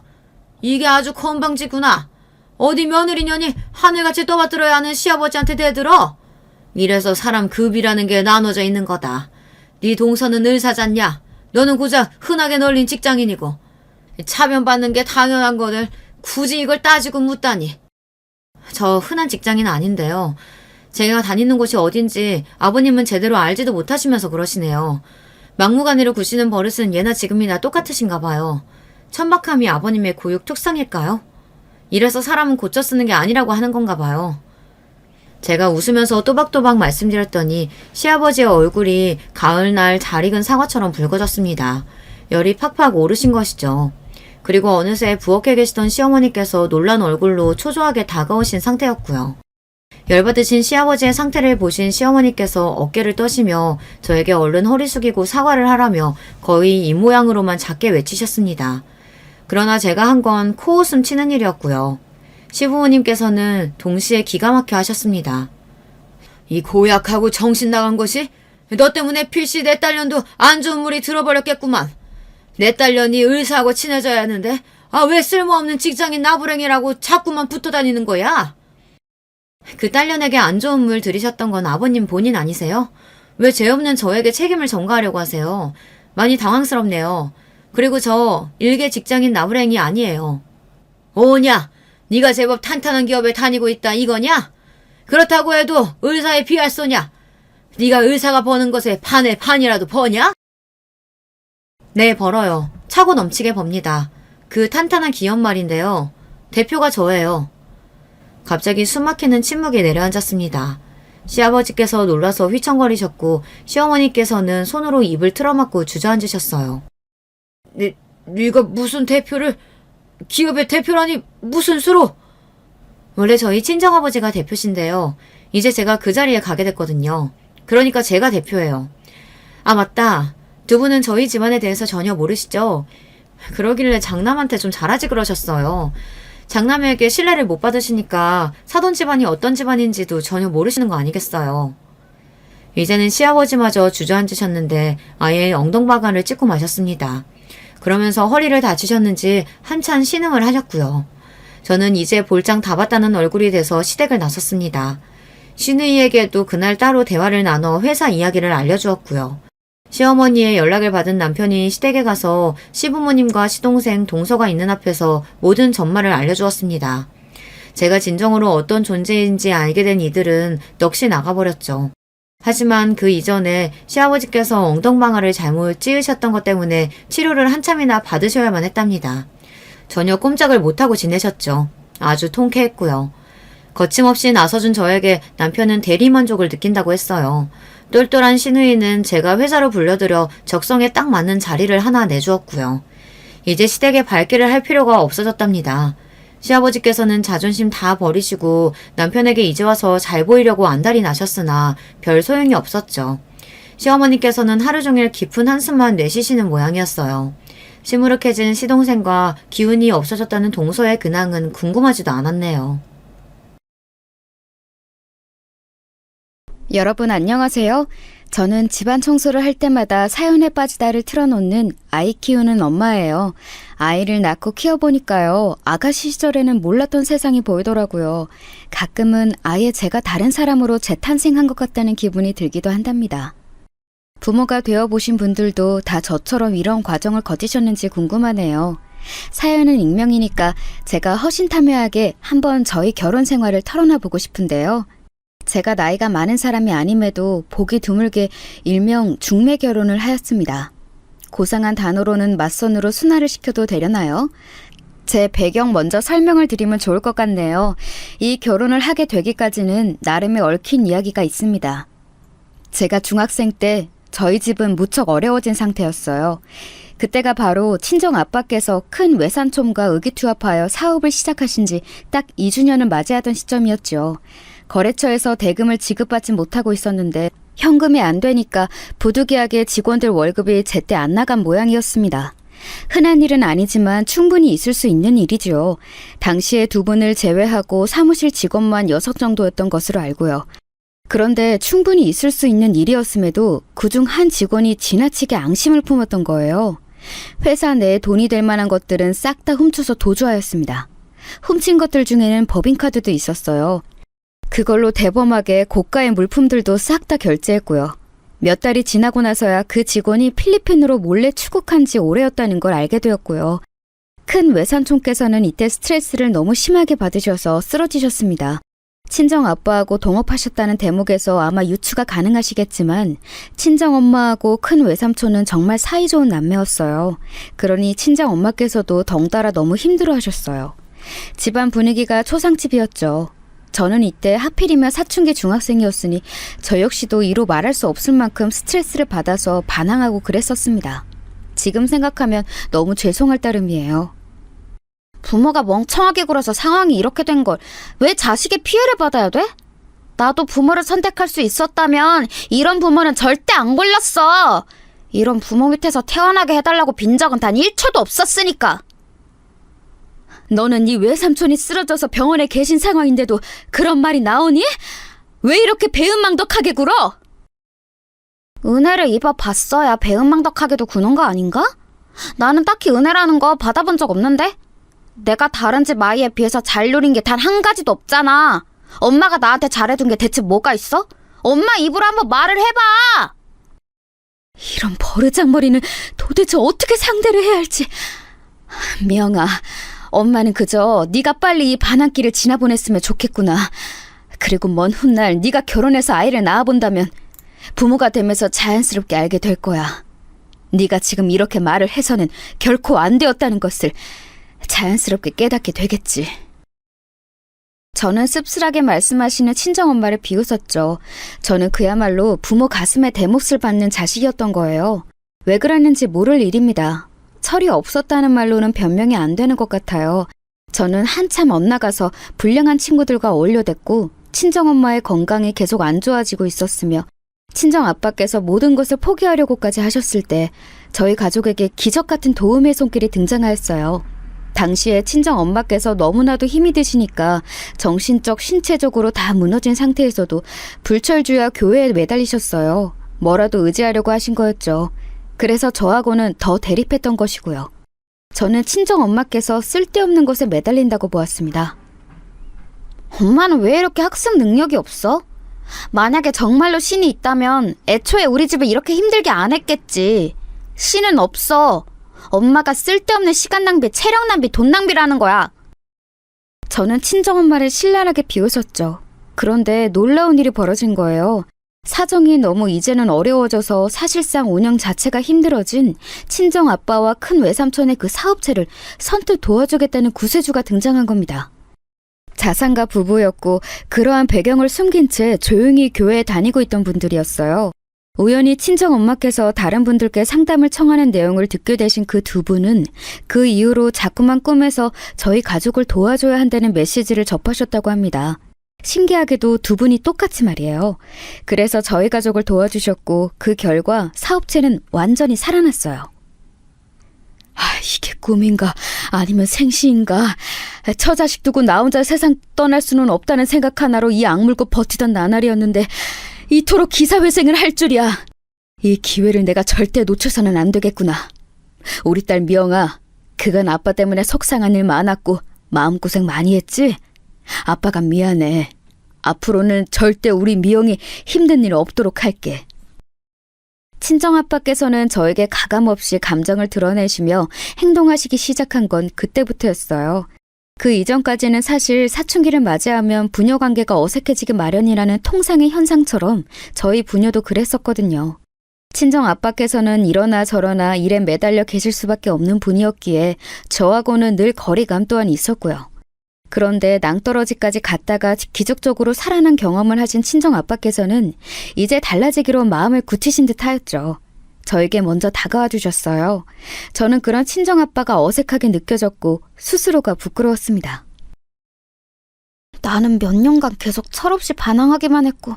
이게 아주 건방지구나. 어디 며느리년이 하늘같이 떠받들어야 하는 시아버지한테 대들어? 이래서 사람 급이라는 게 나눠져 있는 거다. 네 동서는 의사잖냐? 너는 고작 흔하게 널린 직장인이고. 차별받는 게 당연한 거를 굳이 이걸 따지고 묻다니. 저 흔한 직장인은 아닌데요. 제가 다니는 곳이 어딘지 아버님은 제대로 알지도 못하시면서 그러시네요. 막무가내로 구시는 버릇은 예나 지금이나 똑같으신가 봐요. 천박함이 아버님의 고육 특성일까요? 이래서 사람은 고쳐 쓰는 게 아니라고 하는 건가 봐요. 제가 웃으면서 또박또박 말씀드렸더니 시아버지의 얼굴이 가을날 잘 익은 사과처럼 붉어졌습니다. 열이 팍팍 오르신 것이죠. 그리고 어느새 부엌에 계시던 시어머니께서 놀란 얼굴로 초조하게 다가오신 상태였고요. 열받으신 시아버지의 상태를 보신 시어머니께서 어깨를 떠시며 저에게 얼른 허리 숙이고 사과를 하라며 거의 이 모양으로만 작게 외치셨습니다. 그러나 제가 한 건 코웃음 치는 일이었고요. 시부모님께서는 동시에 기가 막혀 하셨습니다. 이 고약하고 정신 나간 것이 너 때문에 필시 내 딸년도 안 좋은 물이 들어버렸겠구만. 내 딸년이 의사하고 친해져야 하는데 왜 쓸모없는 직장인 나부랭이라고 자꾸만 붙어 다니는 거야? 그 딸년에게 안 좋은 물 들이셨던 건 아버님 본인 아니세요? 왜 죄 없는 저에게 책임을 전가하려고 하세요? 많이 당황스럽네요. 그리고 저 일개 직장인 나부랭이 아니에요. 오냐? 네가 제법 탄탄한 기업에 다니고 있다 이거냐? 그렇다고 해도 의사에 비할 소냐? 네가 의사가 버는 것에 반에 반이라도 버냐? 네, 벌어요. 차고 넘치게 법니다. 그 탄탄한 기업 말인데요. 대표가 저예요. 갑자기 숨막히는 침묵이 내려앉았습니다. 시아버지께서 놀라서 휘청거리셨고 시어머니께서는 손으로 입을 틀어막고 주저앉으셨어요. 네가 무슨 대표를... 기업의 대표라니 무슨 수로? 원래 저희 친정아버지가 대표신데요. 이제 제가 그 자리에 가게 됐거든요. 그러니까 제가 대표예요. 아, 맞다. 두 분은 저희 집안에 대해서 전혀 모르시죠? 그러길래 장남한테 좀 잘하지 그러셨어요. 장남에게 신뢰를 못 받으시니까 사돈 집안이 어떤 집안인지도 전혀 모르시는 거 아니겠어요. 이제는 시아버지마저 주저앉으셨는데 아예 엉덩바가를 찍고 마셨습니다. 그러면서 허리를 다치셨는지 한참 신음을 하셨고요. 저는 이제 볼장 다 봤다는 얼굴이 돼서 시댁을 나섰습니다. 시누이에게도 그날 따로 대화를 나눠 회사 이야기를 알려주었고요. 시어머니의 연락을 받은 남편이 시댁에 가서 시부모님과 시동생 동서가 있는 앞에서 모든 전말을 알려주었습니다. 제가 진정으로 어떤 존재인지 알게 된 이들은 넋이 나가버렸죠. 하지만 그 이전에 시아버지께서 엉덩방아를 잘못 찌으셨던 것 때문에 치료를 한참이나 받으셔야만 했답니다. 전혀 꼼짝을 못하고 지내셨죠. 아주 통쾌했고요. 거침없이 나서준 저에게 남편은 대리만족을 느낀다고 했어요. 똘똘한 시누이는 제가 회사로 불려들여 적성에 딱 맞는 자리를 하나 내주었고요. 이제 시댁에 발길을 할 필요가 없어졌답니다. 시아버지께서는 자존심 다 버리시고 남편에게 이제 와서 잘 보이려고 안달이 나셨으나 별 소용이 없었죠. 시어머니께서는 하루 종일 깊은 한숨만 내쉬시는 모양이었어요. 시무룩해진 시동생과 기운이 없어졌다는 동서의 근황은 궁금하지도 않았네요. 여러분 안녕하세요. 저는 집안 청소를 할 때마다 사연에 빠지다를 틀어놓는 아이 키우는 엄마예요. 아이를 낳고 키워보니까요. 아가씨 시절에는 몰랐던 세상이 보이더라고요. 가끔은 아예 제가 다른 사람으로 재탄생한 것 같다는 기분이 들기도 한답니다. 부모가 되어보신 분들도 다 저처럼 이런 과정을 거치셨는지 궁금하네요. 사연은 익명이니까 제가 허심탄회하게 한번 저희 결혼 생활을 털어놔보고 싶은데요. 제가 나이가 많은 사람이 아님에도 보기 드물게 일명 중매 결혼을 하였습니다. 고상한 단어로는 맞선으로 순화를 시켜도 되려나요? 제 배경 먼저 설명을 드리면 좋을 것 같네요. 이 결혼을 하게 되기까지는 나름의 얽힌 이야기가 있습니다. 제가 중학생 때 저희 집은 무척 어려워진 상태였어요. 그때가 바로 친정 아빠께서 큰 외삼촌과 의기투합하여 사업을 시작하신 지 딱 2주년을 맞이하던 시점이었죠. 거래처에서 대금을 지급받지 못하고 있었는데 현금이 안 되니까 부득이하게 직원들 월급이 제때 안 나간 모양이었습니다. 흔한 일은 아니지만 충분히 있을 수 있는 일이죠. 당시에 두 분을 제외하고 사무실 직원만 6 정도였던 것으로 알고요. 그런데 충분히 있을 수 있는 일이었음에도 그중 한 직원이 지나치게 앙심을 품었던 거예요. 회사 내에 돈이 될 만한 것들은 싹 다 훔쳐서 도주하였습니다. 훔친 것들 중에는 법인카드도 있었어요. 그걸로 대범하게 고가의 물품들도 싹 다 결제했고요. 몇 달이 지나고 나서야 그 직원이 필리핀으로 몰래出국한 지 오래였다는 걸 알게 되었고요. 큰 외삼촌께서는 이때 스트레스를 너무 심하게 받으셔서 쓰러지셨습니다. 친정 아빠하고 동업하셨다는 대목에서 아마 유추가 가능하시겠지만 친정 엄마하고 큰 외삼촌은 정말 사이좋은 남매였어요. 그러니 친정 엄마께서도 덩달아 너무 힘들어하셨어요. 집안 분위기가 초상집이었죠. 저는 이때 하필이면 사춘기 중학생이었으니 저 역시도 이루 말할 수 없을 만큼 스트레스를 받아서 반항하고 그랬었습니다. 지금 생각하면 너무 죄송할 따름이에요. 부모가 멍청하게 굴어서 상황이 이렇게 된 걸 왜 자식의 피해를 받아야 돼? 나도 부모를 선택할 수 있었다면 이런 부모는 절대 안 골랐어. 이런 부모 밑에서 태어나게 해달라고 빈 적은 단 1초도 없었으니까. 너는 네 외삼촌이 쓰러져서 병원에 계신 상황인데도 그런 말이 나오니? 왜 이렇게 배은망덕하게 굴어? 은혜를 입어봤어야 배은망덕하게도 구는 거 아닌가? 나는 딱히 은혜라는 거 받아본 적 없는데? 내가 다른 집 아이에 비해서 잘 누린 게 단 한 가지도 없잖아. 엄마가 나한테 잘해준 게 대체 뭐가 있어? 엄마 입으로 한번 말을 해봐. 이런 버르장머리는 도대체 어떻게 상대를 해야 할지. 명아, 엄마는 그저 네가 빨리 이 반항기를 지나보냈으면 좋겠구나. 그리고 먼 훗날 네가 결혼해서 아이를 낳아본다면 부모가 되면서 자연스럽게 알게 될 거야. 네가 지금 이렇게 말을 해서는 결코 안 되었다는 것을 자연스럽게 깨닫게 되겠지. 저는 씁쓸하게 말씀하시는 친정엄마를 비웃었죠. 저는 그야말로 부모 가슴에 대못을 받는 자식이었던 거예요. 왜 그랬는지 모를 일입니다. 철이 없었다는 말로는 변명이 안 되는 것 같아요. 저는 한참 엇나가서 불량한 친구들과 어울려댔고 친정엄마의 건강이 계속 안 좋아지고 있었으며 친정아빠께서 모든 것을 포기하려고까지 하셨을 때 저희 가족에게 기적 같은 도움의 손길이 등장하였어요. 당시에 친정엄마께서 너무나도 힘이 드시니까 정신적, 신체적으로 다 무너진 상태에서도 불철주야 교회에 매달리셨어요. 뭐라도 의지하려고 하신 거였죠. 그래서 저하고는 더 대립했던 것이고요. 저는 친정엄마께서 쓸데없는 것에 매달린다고 보았습니다. 엄마는 왜 이렇게 학습 능력이 없어? 만약에 정말로 신이 있다면 애초에 우리 집을 이렇게 힘들게 안 했겠지. 신은 없어. 엄마가 쓸데없는 시간 낭비, 체력 낭비, 돈 낭비라는 거야. 저는 친정엄마를 신랄하게 비웃었죠. 그런데 놀라운 일이 벌어진 거예요. 사정이 너무 이제는 어려워져서 사실상 운영 자체가 힘들어진 친정아빠와 큰 외삼촌의 그 사업체를 선뜻 도와주겠다는 구세주가 등장한 겁니다. 자산가 부부였고 그러한 배경을 숨긴 채 조용히 교회에 다니고 있던 분들이었어요. 우연히 친정엄마께서 다른 분들께 상담을 청하는 내용을 듣게 되신 그 두 분은 그 이후로 자꾸만 꿈에서 저희 가족을 도와줘야 한다는 메시지를 접하셨다고 합니다. 신기하게도 두 분이 똑같이 말이에요. 그래서 저희 가족을 도와주셨고 그 결과 사업체는 완전히 살아났어요. 이게 꿈인가 아니면 생시인가. 처자식 두고 나 혼자 세상 떠날 수는 없다는 생각 하나로 이 악물고 버티던 나날이었는데 이토록 기사회생을 할 줄이야. 이 기회를 내가 절대 놓쳐서는 안 되겠구나. 우리 딸 미영아, 그간 아빠 때문에 속상한 일 많았고 마음고생 많이 했지? 아빠가 미안해. 앞으로는 절대 우리 미영이 힘든 일 없도록 할게. 친정아빠께서는 저에게 가감없이 감정을 드러내시며 행동하시기 시작한 건 그때부터였어요. 그 이전까지는 사실 사춘기를 맞이하면 부녀 관계가 어색해지기 마련이라는 통상의 현상처럼 저희 부녀도 그랬었거든요. 친정아빠께서는 이러나 저러나 일에 매달려 계실 수밖에 없는 분이었기에 저하고는 늘 거리감 또한 있었고요. 그런데 낭떠러지까지 갔다가 기적적으로 살아난 경험을 하신 친정아빠께서는 이제 달라지기로 마음을 굳히신 듯 하였죠. 저에게 먼저 다가와 주셨어요. 저는 그런 친정아빠가 어색하게 느껴졌고 스스로가 부끄러웠습니다. 나는 몇 년간 계속 철없이 반항하기만 했고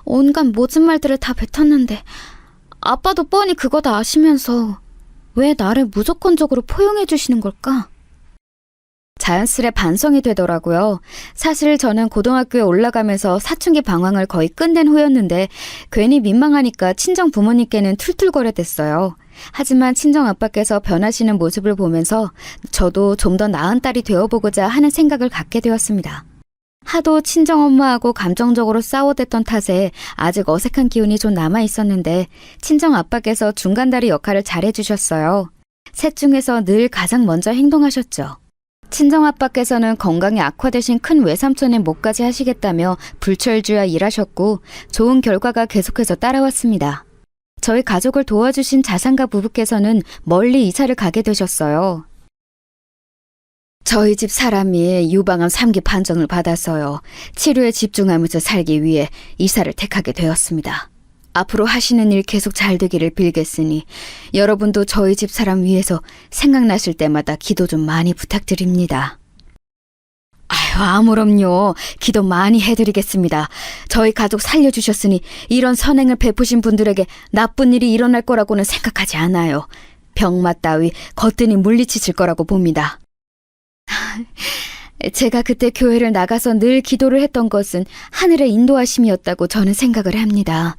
온갖 모진 말들을 다 뱉었는데 아빠도 뻔히 그거 다 아시면서 왜 나를 무조건적으로 포용해 주시는 걸까? 자연스레 반성이 되더라고요. 사실 저는 고등학교에 올라가면서 사춘기 방황을 거의 끝낸 후였는데 괜히 민망하니까 친정 부모님께는 툴툴거렸댔어요. 하지만 친정 아빠께서 변하시는 모습을 보면서 저도 좀 더 나은 딸이 되어보고자 하는 생각을 갖게 되었습니다. 하도 친정 엄마하고 감정적으로 싸워댔던 탓에 아직 어색한 기운이 좀 남아 있었는데 친정 아빠께서 중간다리 역할을 잘해주셨어요. 셋 중에서 늘 가장 먼저 행동하셨죠. 친정아빠께서는 건강이 악화되신 큰 외삼촌의 목까지 하시겠다며 불철주야 일하셨고 좋은 결과가 계속해서 따라왔습니다. 저희 가족을 도와주신 자산가 부부께서는 멀리 이사를 가게 되셨어요. 저희 집 사람이 유방암 3기 판정을 받아서요. 치료에 집중하면서 살기 위해 이사를 택하게 되었습니다. 앞으로 하시는 일 계속 잘 되기를 빌겠으니 여러분도 저희 집 사람 위해서 생각나실 때마다 기도 좀 많이 부탁드립니다. 아무럼요. 기도 많이 해드리겠습니다. 저희 가족 살려주셨으니 이런 선행을 베푸신 분들에게 나쁜 일이 일어날 거라고는 생각하지 않아요. 병마 따위 거뜬히 물리치실 거라고 봅니다. 제가 그때 교회를 나가서 늘 기도를 했던 것은 하늘의 인도하심이었다고 저는 생각을 합니다.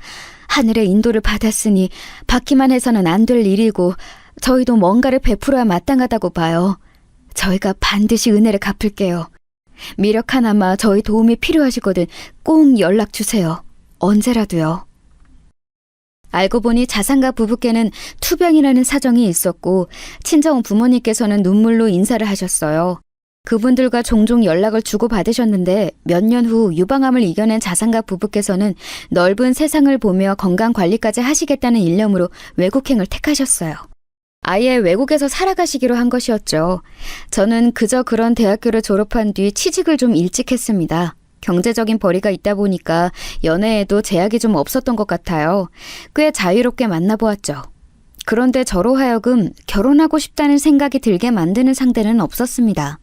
하늘의 인도를 받았으니 받기만 해서는 안 될 일이고 저희도 뭔가를 베풀어야 마땅하다고 봐요. 저희가 반드시 은혜를 갚을게요. 미력 하나마 저희 도움이 필요하시거든 꼭 연락 주세요. 언제라도요. 알고 보니 자산가 부부께는 투병이라는 사정이 있었고 친정 부모님께서는 눈물로 인사를 하셨어요. 그분들과 종종 연락을 주고받으셨는데 몇 년 후 유방암을 이겨낸 자산가 부부께서는 넓은 세상을 보며 건강관리까지 하시겠다는 일념으로 외국행을 택하셨어요. 아예 외국에서 살아가시기로 한 것이었죠. 저는 그저 그런 대학교를 졸업한 뒤 취직을 좀 일찍 했습니다. 경제적인 벌이가 있다 보니까 연애에도 제약이 좀 없었던 것 같아요. 꽤 자유롭게 만나보았죠. 그런데 저로 하여금 결혼하고 싶다는 생각이 들게 만드는 상대는 없었습니다.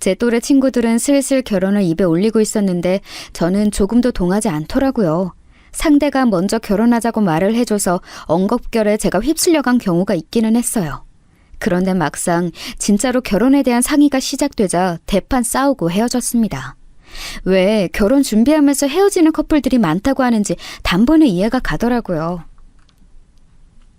제 또래 친구들은 슬슬 결혼을 입에 올리고 있었는데 저는 조금도 동하지 않더라고요. 상대가 먼저 결혼하자고 말을 해줘서 엉겁결에 제가 휩쓸려간 경우가 있기는 했어요. 그런데 막상 진짜로 결혼에 대한 상의가 시작되자 대판 싸우고 헤어졌습니다. 왜 결혼 준비하면서 헤어지는 커플들이 많다고 하는지 단번에 이해가 가더라고요.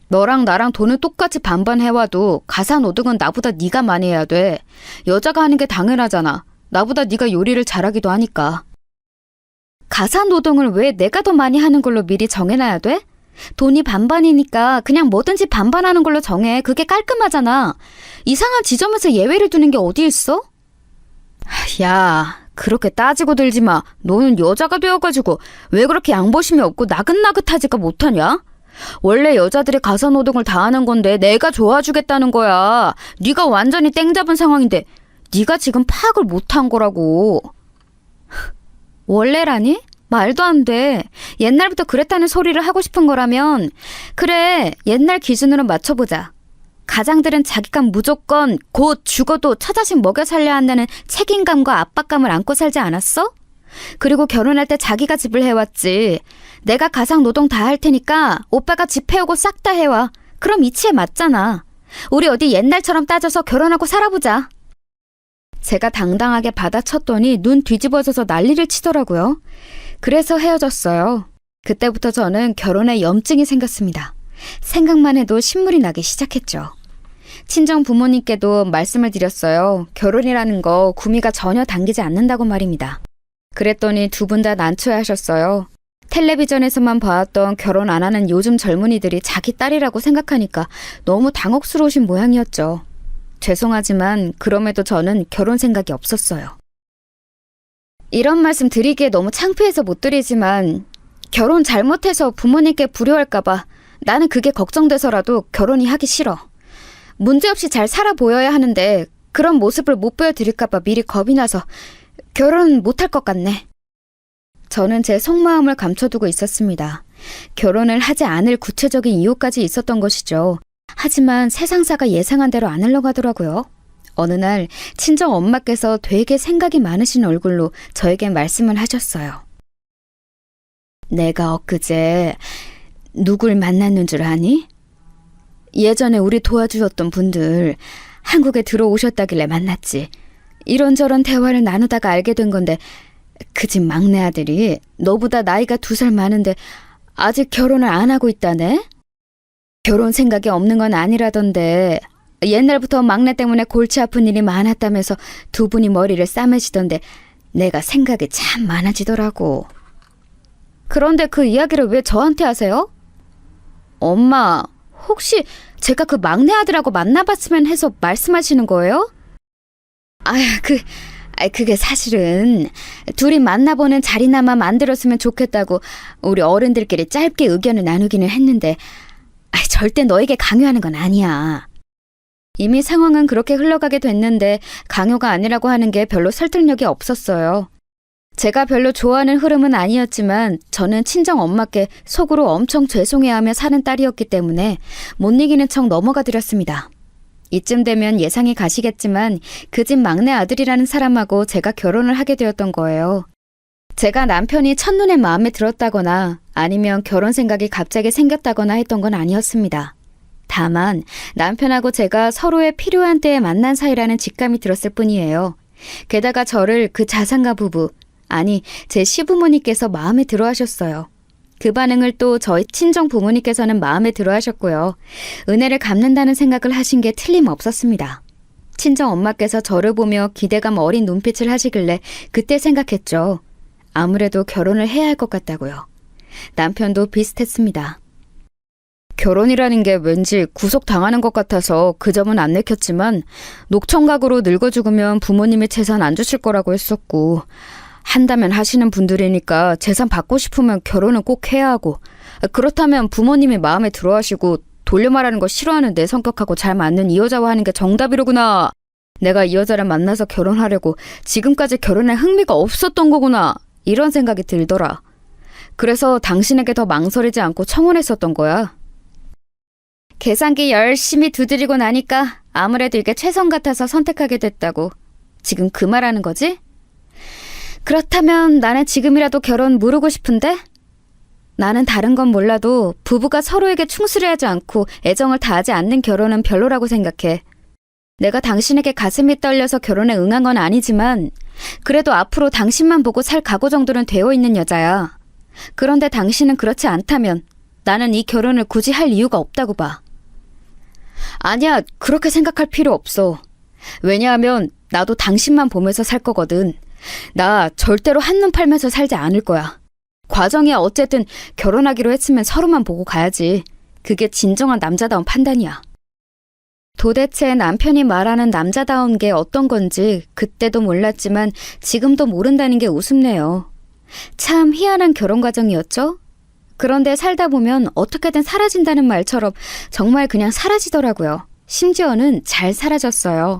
너랑 나랑 돈을 똑같이 반반 해와도 가사노동은 나보다 네가 많이 해야 돼. 여자가 하는 게 당연하잖아. 나보다 네가 요리를 잘하기도 하니까. 가사노동을 왜 내가 더 많이 하는 걸로 미리 정해놔야 돼? 돈이 반반이니까 그냥 뭐든지 반반하는 걸로 정해. 그게 깔끔하잖아. 이상한 지점에서 예외를 두는 게 어디 있어? 야, 그렇게 따지고 들지 마. 너는 여자가 되어가지고 왜 그렇게 양보심이 없고 나긋나긋하지가 못하냐? 원래 여자들이 가사노동을 다 하는 건데 내가 도와주겠다는 거야. 네가 완전히 땡 잡은 상황인데 네가 지금 파악을 못한 거라고. 원래라니? 말도 안 돼. 옛날부터 그랬다는 소리를 하고 싶은 거라면 그래, 옛날 기준으로 맞춰보자. 가장들은 자기가 무조건 곧 죽어도 처자식 먹여 살려야 한다는 책임감과 압박감을 안고 살지 않았어? 그리고 결혼할 때 자기가 집을 해왔지. 내가 가상 노동 다 할 테니까 오빠가 집 해오고 싹 다 해와. 그럼 이치에 맞잖아. 우리 어디 옛날처럼 따져서 결혼하고 살아보자. 제가 당당하게 받아쳤더니 눈 뒤집어져서 난리를 치더라고요. 그래서 헤어졌어요. 그때부터 저는 결혼에 염증이 생겼습니다. 생각만 해도 신물이 나기 시작했죠. 친정 부모님께도 말씀을 드렸어요. 결혼이라는 거 구미가 전혀 당기지 않는다고 말입니다. 그랬더니 두 분 다 난처해하셨어요. 텔레비전에서만 봐왔던 결혼 안 하는 요즘 젊은이들이 자기 딸이라고 생각하니까 너무 당혹스러우신 모양이었죠. 죄송하지만 그럼에도 저는 결혼 생각이 없었어요. 이런 말씀 드리기에 너무 창피해서 못 드리지만 결혼 잘못해서 부모님께 불효할까봐 나는 그게 걱정돼서라도 결혼이 하기 싫어. 문제없이 잘 살아 보여야 하는데 그런 모습을 못 보여드릴까봐 미리 겁이 나서 결혼 못할 것 같네. 저는 제 속마음을 감춰두고 있었습니다. 결혼을 하지 않을 구체적인 이유까지 있었던 것이죠. 하지만 세상사가 예상한 대로 안 흘러가더라고요. 어느 날 친정 엄마께서 되게 생각이 많으신 얼굴로 저에게 말씀을 하셨어요. 내가 엊그제 누굴 만났는 줄 아니? 예전에 우리 도와주셨던 분들 한국에 들어오셨다길래 만났지. 이런저런 대화를 나누다가 알게 된 건데 그 집 막내 아들이 너보다 나이가 2살 많은데 아직 결혼을 안 하고 있다네? 결혼 생각이 없는 건 아니라던데 옛날부터 막내 때문에 골치 아픈 일이 많았다면서 두 분이 머리를 싸매시던데 내가 생각이 참 많아지더라고. 그런데 그 이야기를 왜 저한테 하세요? 엄마, 혹시 제가 그 막내 아들하고 만나봤으면 해서 말씀하시는 거예요? 그게 사실은 둘이 만나보는 자리나마 만들었으면 좋겠다고 우리 어른들끼리 짧게 의견을 나누기는 했는데 절대 너에게 강요하는 건 아니야. 이미 상황은 그렇게 흘러가게 됐는데 강요가 아니라고 하는 게 별로 설득력이 없었어요. 제가 별로 좋아하는 흐름은 아니었지만 저는 친정 엄마께 속으로 엄청 죄송해하며 사는 딸이었기 때문에 못 이기는 척 넘어가 드렸습니다. 이쯤 되면 예상이 가시겠지만 그 집 막내 아들이라는 사람하고 제가 결혼을 하게 되었던 거예요. 제가 남편이 첫눈에 마음에 들었다거나 아니면 결혼 생각이 갑자기 생겼다거나 했던 건 아니었습니다. 다만 남편하고 제가 서로의 필요한 때에 만난 사이라는 직감이 들었을 뿐이에요. 게다가 저를 그 자상가 부부, 아니 제 시부모님께서 마음에 들어 하셨어요. 그 반응을 또 저희 친정 부모님께서는 마음에 들어 하셨고요. 은혜를 갚는다는 생각을 하신 게 틀림없었습니다. 친정 엄마께서 저를 보며 기대감 어린 눈빛을 하시길래 그때 생각했죠. 아무래도 결혼을 해야 할 것 같다고요. 남편도 비슷했습니다. 결혼이라는 게 왠지 구속당하는 것 같아서 그 점은 안 내켰지만 녹청각으로 늙어 죽으면 부모님이 재산 안 주실 거라고 했었고 한다면 하시는 분들이니까 재산 받고 싶으면 결혼은 꼭 해야 하고 그렇다면 부모님이 마음에 들어 하시고 돌려 말하는 거 싫어하는 내 성격하고 잘 맞는 이 여자와 하는 게 정답이로구나. 내가 이 여자를 만나서 결혼하려고 지금까지 결혼에 흥미가 없었던 거구나. 이런 생각이 들더라. 그래서 당신에게 더 망설이지 않고 청혼했었던 거야. 계산기 열심히 두드리고 나니까 아무래도 이게 최선 같아서 선택하게 됐다고. 지금 그 말하는 거지? 그렇다면 나는 지금이라도 결혼 무르고 싶은데? 나는 다른 건 몰라도 부부가 서로에게 충실하지 않고 애정을 다하지 않는 결혼은 별로라고 생각해. 내가 당신에게 가슴이 떨려서 결혼에 응한 건 아니지만 그래도 앞으로 당신만 보고 살 각오 정도는 되어 있는 여자야. 그런데 당신은 그렇지 않다면 나는 이 결혼을 굳이 할 이유가 없다고 봐. 아니야, 그렇게 생각할 필요 없어. 왜냐하면 나도 당신만 보면서 살 거거든. 나 절대로 한눈 팔면서 살지 않을 거야. 과정이야 어쨌든 결혼하기로 했으면 서로만 보고 가야지. 그게 진정한 남자다운 판단이야. 도대체 남편이 말하는 남자다운 게 어떤 건지 그때도 몰랐지만 지금도 모른다는 게 우습네요. 참 희한한 결혼 과정이었죠? 그런데 살다 보면 어떻게든 사라진다는 말처럼 정말 그냥 사라지더라고요. 심지어는 잘 사라졌어요.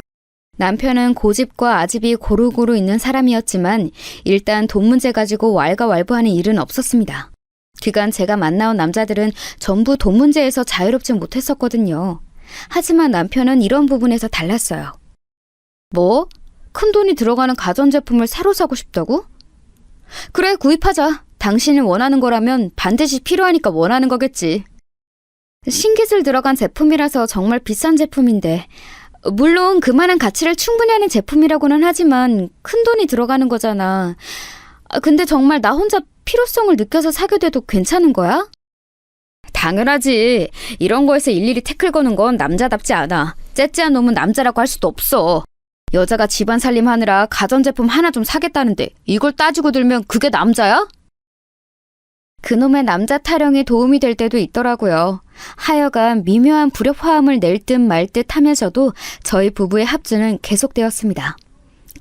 남편은 고집과 아집이 고루고루 있는 사람이었지만 일단 돈 문제 가지고 왈가왈부하는 일은 없었습니다. 그간 제가 만나온 남자들은 전부 돈 문제에서 자유롭지 못했었거든요. 하지만 남편은 이런 부분에서 달랐어요. 뭐? 큰 돈이 들어가는 가전제품을 새로 사고 싶다고? 그래, 구입하자. 당신이 원하는 거라면 반드시 필요하니까 원하는 거겠지. 신기술 들어간 제품이라서 정말 비싼 제품인데 물론 그만한 가치를 충분히 하는 제품이라고는 하지만 큰 돈이 들어가는 거잖아. 근데 정말 나 혼자 필요성을 느껴서 사게 돼도 괜찮은 거야? 당연하지. 이런 거에서 일일이 태클 거는 건 남자답지 않아. 째째한 놈은 남자라고 할 수도 없어. 여자가 집안 살림하느라 가전제품 하나 좀 사겠다는데 이걸 따지고 들면 그게 남자야? 그놈의 남자 타령이 도움이 될 때도 있더라고요. 하여간 미묘한 불협화음을 낼 듯 말 듯 하면서도 저희 부부의 합주는 계속되었습니다.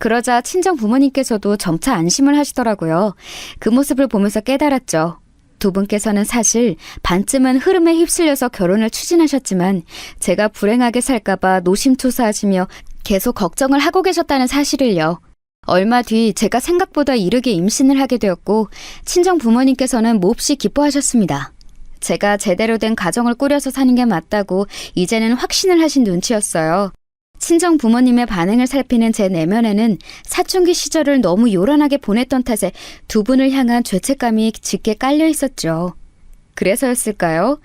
그러자 친정 부모님께서도 점차 안심을 하시더라고요. 그 모습을 보면서 깨달았죠. 두 분께서는 사실 반쯤은 흐름에 휩쓸려서 결혼을 추진하셨지만 제가 불행하게 살까봐 노심초사하시며 계속 걱정을 하고 계셨다는 사실을요. 얼마 뒤 제가 생각보다 이르게 임신을 하게 되었고 친정 부모님께서는 몹시 기뻐하셨습니다. 제가 제대로 된 가정을 꾸려서 사는 게 맞다고 이제는 확신을 하신 눈치였어요. 친정 부모님의 반응을 살피는 제 내면에는 사춘기 시절을 너무 요란하게 보냈던 탓에 두 분을 향한 죄책감이 짙게 깔려 있었죠. 그래서였을까요?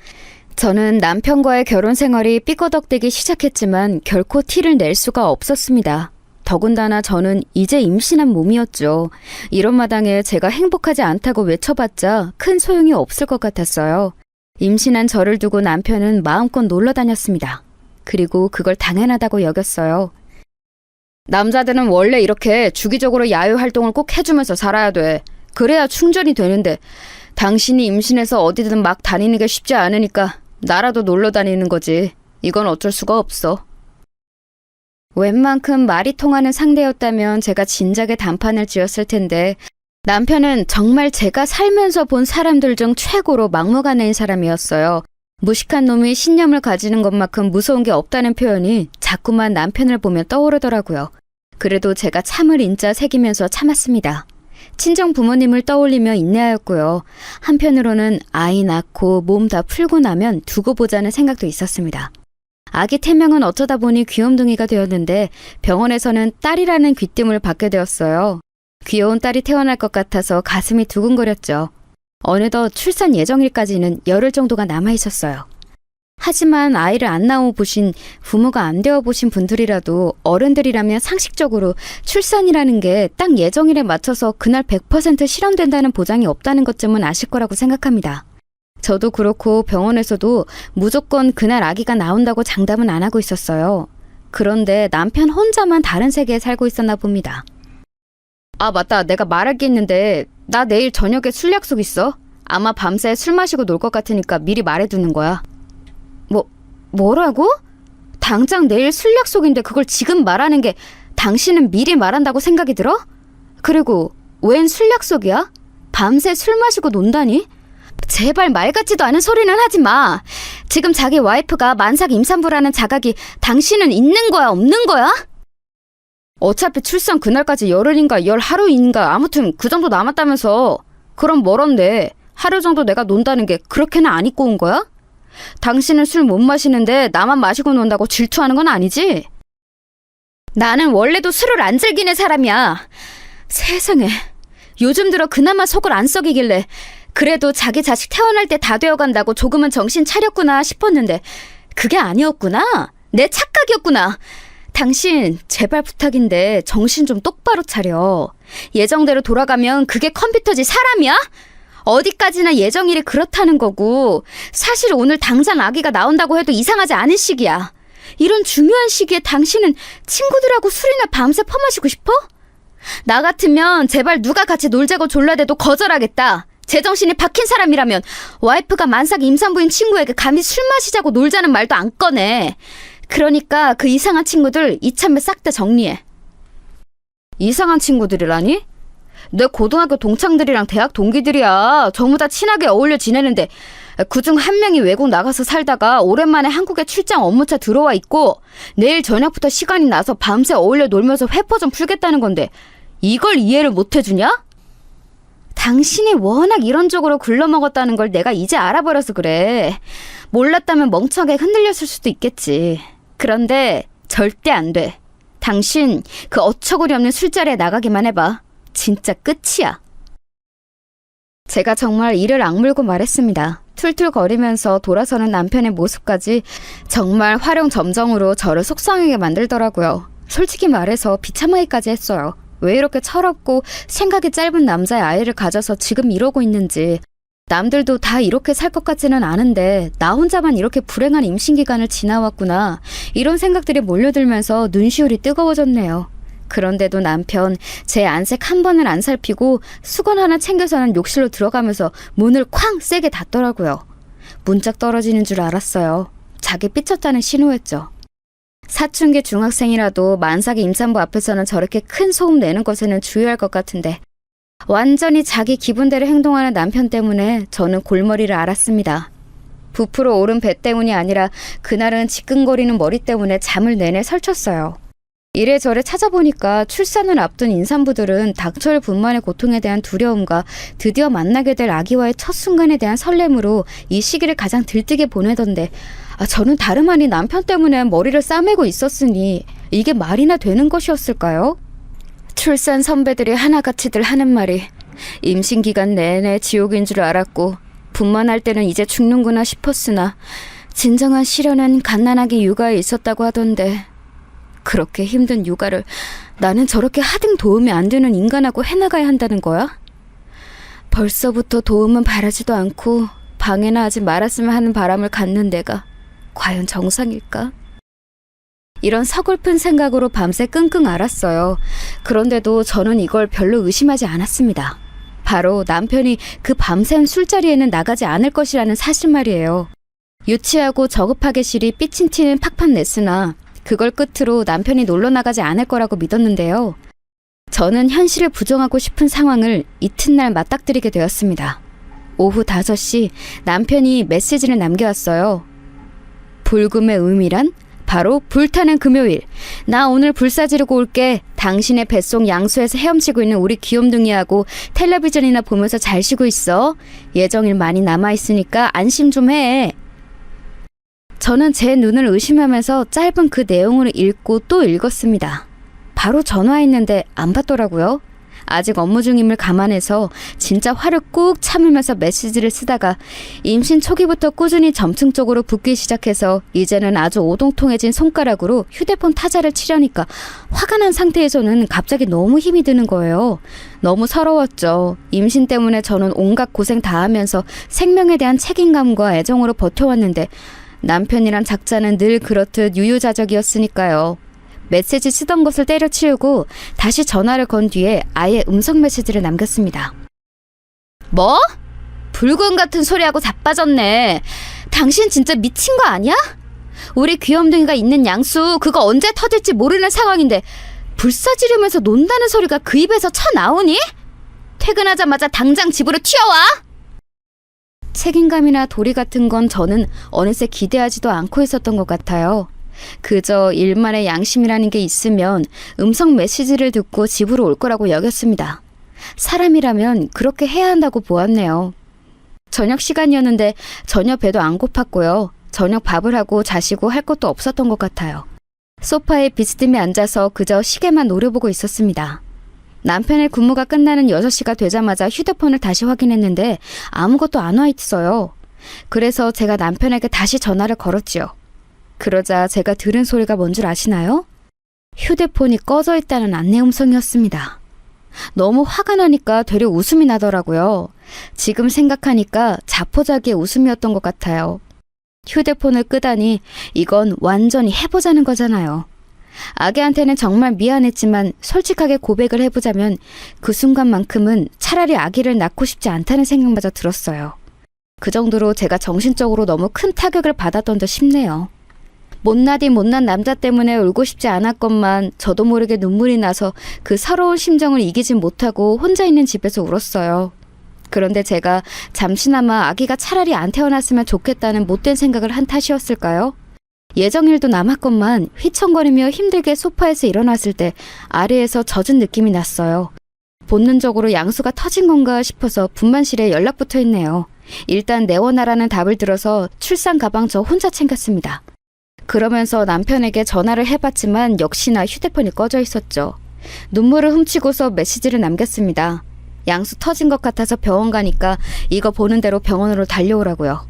저는 남편과의 결혼 생활이 삐거덕대기 시작했지만 결코 티를 낼 수가 없었습니다. 더군다나 저는 이제 임신한 몸이었죠. 이런 마당에 제가 행복하지 않다고 외쳐봤자 큰 소용이 없을 것 같았어요. 임신한 저를 두고 남편은 마음껏 놀러 다녔습니다. 그리고 그걸 당연하다고 여겼어요. 남자들은 원래 이렇게 주기적으로 야외 활동을 꼭 해주면서 살아야 돼. 그래야 충전이 되는데 당신이 임신해서 어디든 막 다니는 게 쉽지 않으니까 나라도 놀러 다니는 거지. 이건 어쩔 수가 없어. 웬만큼 말이 통하는 상대였다면 제가 진작에 단판을 지었을 텐데 남편은 정말 제가 살면서 본 사람들 중 최고로 막무가내인 사람이었어요. 무식한 놈이 신념을 가지는 것만큼 무서운 게 없다는 표현이 자꾸만 남편을 보며 떠오르더라고요. 그래도 제가 참을 인자 새기면서 참았습니다. 친정 부모님을 떠올리며 인내하였고요. 한편으로는 아이 낳고 몸 다 풀고 나면 두고 보자는 생각도 있었습니다. 아기 태명은 어쩌다 보니 귀염둥이가 되었는데 병원에서는 딸이라는 귀띔을 받게 되었어요. 귀여운 딸이 태어날 것 같아서 가슴이 두근거렸죠. 어느덧 출산 예정일까지는 열흘 정도가 남아있었어요. 하지만 아이를 안 낳아 보신, 부모가 안 되어 보신 분들이라도 어른들이라면 상식적으로 출산이라는 게 딱 예정일에 맞춰서 그날 100% 실현된다는 보장이 없다는 것쯤은 아실 거라고 생각합니다. 저도 그렇고 병원에서도 무조건 그날 아기가 나온다고 장담은 안 하고 있었어요. 그런데 남편 혼자만 다른 세계에 살고 있었나 봅니다. 아, 맞다. 내가 말할 게 있는데 나 내일 저녁에 술 약속 있어. 아마 밤새 술 마시고 놀 것 같으니까 미리 말해두는 거야. 뭐라고? 당장 내일 술 약속인데 그걸 지금 말하는 게 당신은 미리 말한다고 생각이 들어? 그리고 웬 술 약속이야? 밤새 술 마시고 논다니? 제발 말 같지도 않은 소리는 하지 마. 지금 자기 와이프가 만삭 임산부라는 자각이 당신은 있는 거야, 없는 거야? 어차피 출산 그날까지 열흘인가 열하루인가 아무튼 그 정도 남았다면서. 그럼 뭐런데 하루 정도 내가 논다는 게 그렇게나 안 입고 온 거야? 당신은 술 못 마시는데 나만 마시고 논다고 질투하는 건 아니지? 나는 원래도 술을 안 즐기는 사람이야. 세상에, 요즘 들어 그나마 속을 안 썩이길래 그래도 자기 자식 태어날 때 다 되어간다고 조금은 정신 차렸구나 싶었는데 그게 아니었구나. 내 착각이었구나. 당신 제발 부탁인데 정신 좀 똑바로 차려. 예정대로 돌아가면 그게 컴퓨터지 사람이야? 어디까지나 예정일이 그렇다는 거고 사실 오늘 당장 아기가 나온다고 해도 이상하지 않은 시기야. 이런 중요한 시기에 당신은 친구들하고 술이나 밤새 퍼마시고 싶어? 나 같으면 제발 누가 같이 놀자고 졸라대도 거절하겠다. 제정신이 박힌 사람이라면 와이프가 만삭 임산부인 친구에게 감히 술 마시자고 놀자는 말도 안 꺼내. 그러니까 그 이상한 친구들 이참에 싹 다 정리해. 이상한 친구들이라니? 내 고등학교 동창들이랑 대학 동기들이야. 전부 다 친하게 어울려 지내는데 그중 한 명이 외국 나가서 살다가 오랜만에 한국에 출장 업무차 들어와 있고 내일 저녁부터 시간이 나서 밤새 어울려 놀면서 회포 좀 풀겠다는 건데 이걸 이해를 못 해주냐? 당신이 워낙 이런 쪽으로 굴러먹었다는 걸 내가 이제 알아버려서 그래. 몰랐다면 멍청하게 흔들렸을 수도 있겠지. 그런데 절대 안 돼. 당신 그 어처구니 없는 술자리에 나가기만 해봐. 진짜 끝이야. 제가 정말 이를 악물고 말했습니다. 툴툴거리면서 돌아서는 남편의 모습까지 정말 활용점정으로 저를 속상하게 만들더라고요. 솔직히 말해서 비참하기까지 했어요. 왜 이렇게 철없고 생각이 짧은 남자의 아이를 가져서 지금 이러고 있는지. 남들도 다 이렇게 살 것 같지는 않은데 나 혼자만 이렇게 불행한 임신기간을 지나왔구나. 이런 생각들이 몰려들면서 눈시울이 뜨거워졌네요. 그런데도 남편 제 안색 한 번을 안 살피고 수건 하나 챙겨서는 욕실로 들어가면서 문을 쾅 세게 닫더라고요. 문짝 떨어지는 줄 알았어요. 자기 삐쳤다는 신호였죠. 사춘기 중학생이라도 만삭의 임산부 앞에서는 저렇게 큰 소음 내는 것에는 주의할 것 같은데 완전히 자기 기분대로 행동하는 남편 때문에 저는 골머리를 앓았습니다. 부풀어 오른 배 때문이 아니라 그날은 지끈거리는 머리 때문에 잠을 내내 설쳤어요. 이래저래 찾아보니까 출산을 앞둔 임산부들은 닥쳐올 분만의 고통에 대한 두려움과 드디어 만나게 될 아기와의 첫 순간에 대한 설렘으로 이 시기를 가장 들뜨게 보내던데 저는 다름 아닌 남편 때문에 머리를 싸매고 있었으니 이게 말이나 되는 것이었을까요? 출산 선배들이 하나같이들 하는 말이 임신 기간 내내 지옥인 줄 알았고 분만할 때는 이제 죽는구나 싶었으나 진정한 시련은 갓난아기 육아에 있었다고 하던데 그렇게 힘든 육아를 나는 저렇게 하등 도움이 안 되는 인간하고 해나가야 한다는 거야? 벌써부터 도움은 바라지도 않고 방해나 하지 말았으면 하는 바람을 갖는 내가 과연 정상일까? 이런 서글픈 생각으로 밤새 끙끙 앓았어요. 그런데도 저는 이걸 별로 의심하지 않았습니다. 바로 남편이 그 밤샘 술자리에는 나가지 않을 것이라는 사실 말이에요. 유치하고 저급하게 실이 삐친 티는 팍팍 냈으나 그걸 끝으로 남편이 놀러 나가지 않을 거라고 믿었는데요. 저는 현실을 부정하고 싶은 상황을 이튿날 맞닥뜨리게 되었습니다. 오후 5시 남편이 메시지를 남겨왔어요. 불금의 의미란? 바로 불타는 금요일. 나 오늘 불사 지르고 올게. 당신의 뱃속 양수에서 헤엄치고 있는 우리 귀염둥이하고 텔레비전이나 보면서 잘 쉬고 있어. 예정일 많이 남아있으니까 안심 좀 해. 저는 제 눈을 의심하면서 짧은 그 내용을 읽고 또 읽었습니다. 바로 전화했는데 안 받더라고요. 아직 업무 중임을 감안해서 진짜 화를 꾹 참으면서 메시지를 쓰다가 임신 초기부터 꾸준히 점층 쪽으로 붓기 시작해서 이제는 아주 오동통해진 손가락으로 휴대폰 타자를 치려니까 화가 난 상태에서는 갑자기 너무 힘이 드는 거예요. 너무 서러웠죠. 임신 때문에 저는 온갖 고생 다 하면서 생명에 대한 책임감과 애정으로 버텨왔는데 남편이란 작자는 늘 그렇듯 유유자적이었으니까요. 메시지 쓰던 것을 때려치우고 다시 전화를 건 뒤에 아예 음성 메시지를 남겼습니다. 뭐? 불금 같은 소리하고 자빠졌네. 당신 진짜 미친 거 아니야? 우리 귀염둥이가 있는 양수 그거 언제 터질지 모르는 상황인데 불사 지르면서 논다는 소리가 그 입에서 쳐나오니? 퇴근하자마자 당장 집으로 튀어와! 책임감이나 도리 같은 건 저는 어느새 기대하지도 않고 있었던 것 같아요. 그저 일만의 양심이라는 게 있으면 음성 메시지를 듣고 집으로 올 거라고 여겼습니다. 사람이라면 그렇게 해야 한다고 보았네요. 저녁 시간이었는데 전혀 배도 안 고팠고요. 저녁 밥을 하고 자시고 할 것도 없었던 것 같아요. 소파에 비스듬히 앉아서 그저 시계만 노려보고 있었습니다. 남편의 근무가 끝나는 6시가 되자마자 휴대폰을 다시 확인했는데 아무것도 안 와 있어요. 그래서 제가 남편에게 다시 전화를 걸었지요. 그러자 제가 들은 소리가 뭔 줄 아시나요? 휴대폰이 꺼져 있다는 안내 음성이었습니다. 너무 화가 나니까 되려 웃음이 나더라고요. 지금 생각하니까 자포자기의 웃음이었던 것 같아요. 휴대폰을 끄다니 이건 완전히 해보자는 거잖아요. 아기한테는 정말 미안했지만 솔직하게 고백을 해보자면 그 순간만큼은 차라리 아기를 낳고 싶지 않다는 생각마저 들었어요. 그 정도로 제가 정신적으로 너무 큰 타격을 받았던 듯 싶네요. 못나디 못난 남자 때문에 울고 싶지 않았건만 저도 모르게 눈물이 나서 그 서러운 심정을 이기지 못하고 혼자 있는 집에서 울었어요. 그런데 제가 잠시나마 아기가 차라리 안 태어났으면 좋겠다는 못된 생각을 한 탓이었을까요? 예정일도 남았건만 휘청거리며 힘들게 소파에서 일어났을 때 아래에서 젖은 느낌이 났어요. 본능적으로 양수가 터진 건가 싶어서 분만실에 연락부터 했네요. 일단 내원하라는 답을 들어서 출산 가방 저 혼자 챙겼습니다. 그러면서 남편에게 전화를 해봤지만 역시나 휴대폰이 꺼져 있었죠. 눈물을 훔치고서 메시지를 남겼습니다. 양수 터진 것 같아서 병원 가니까 이거 보는 대로 병원으로 달려오라고요.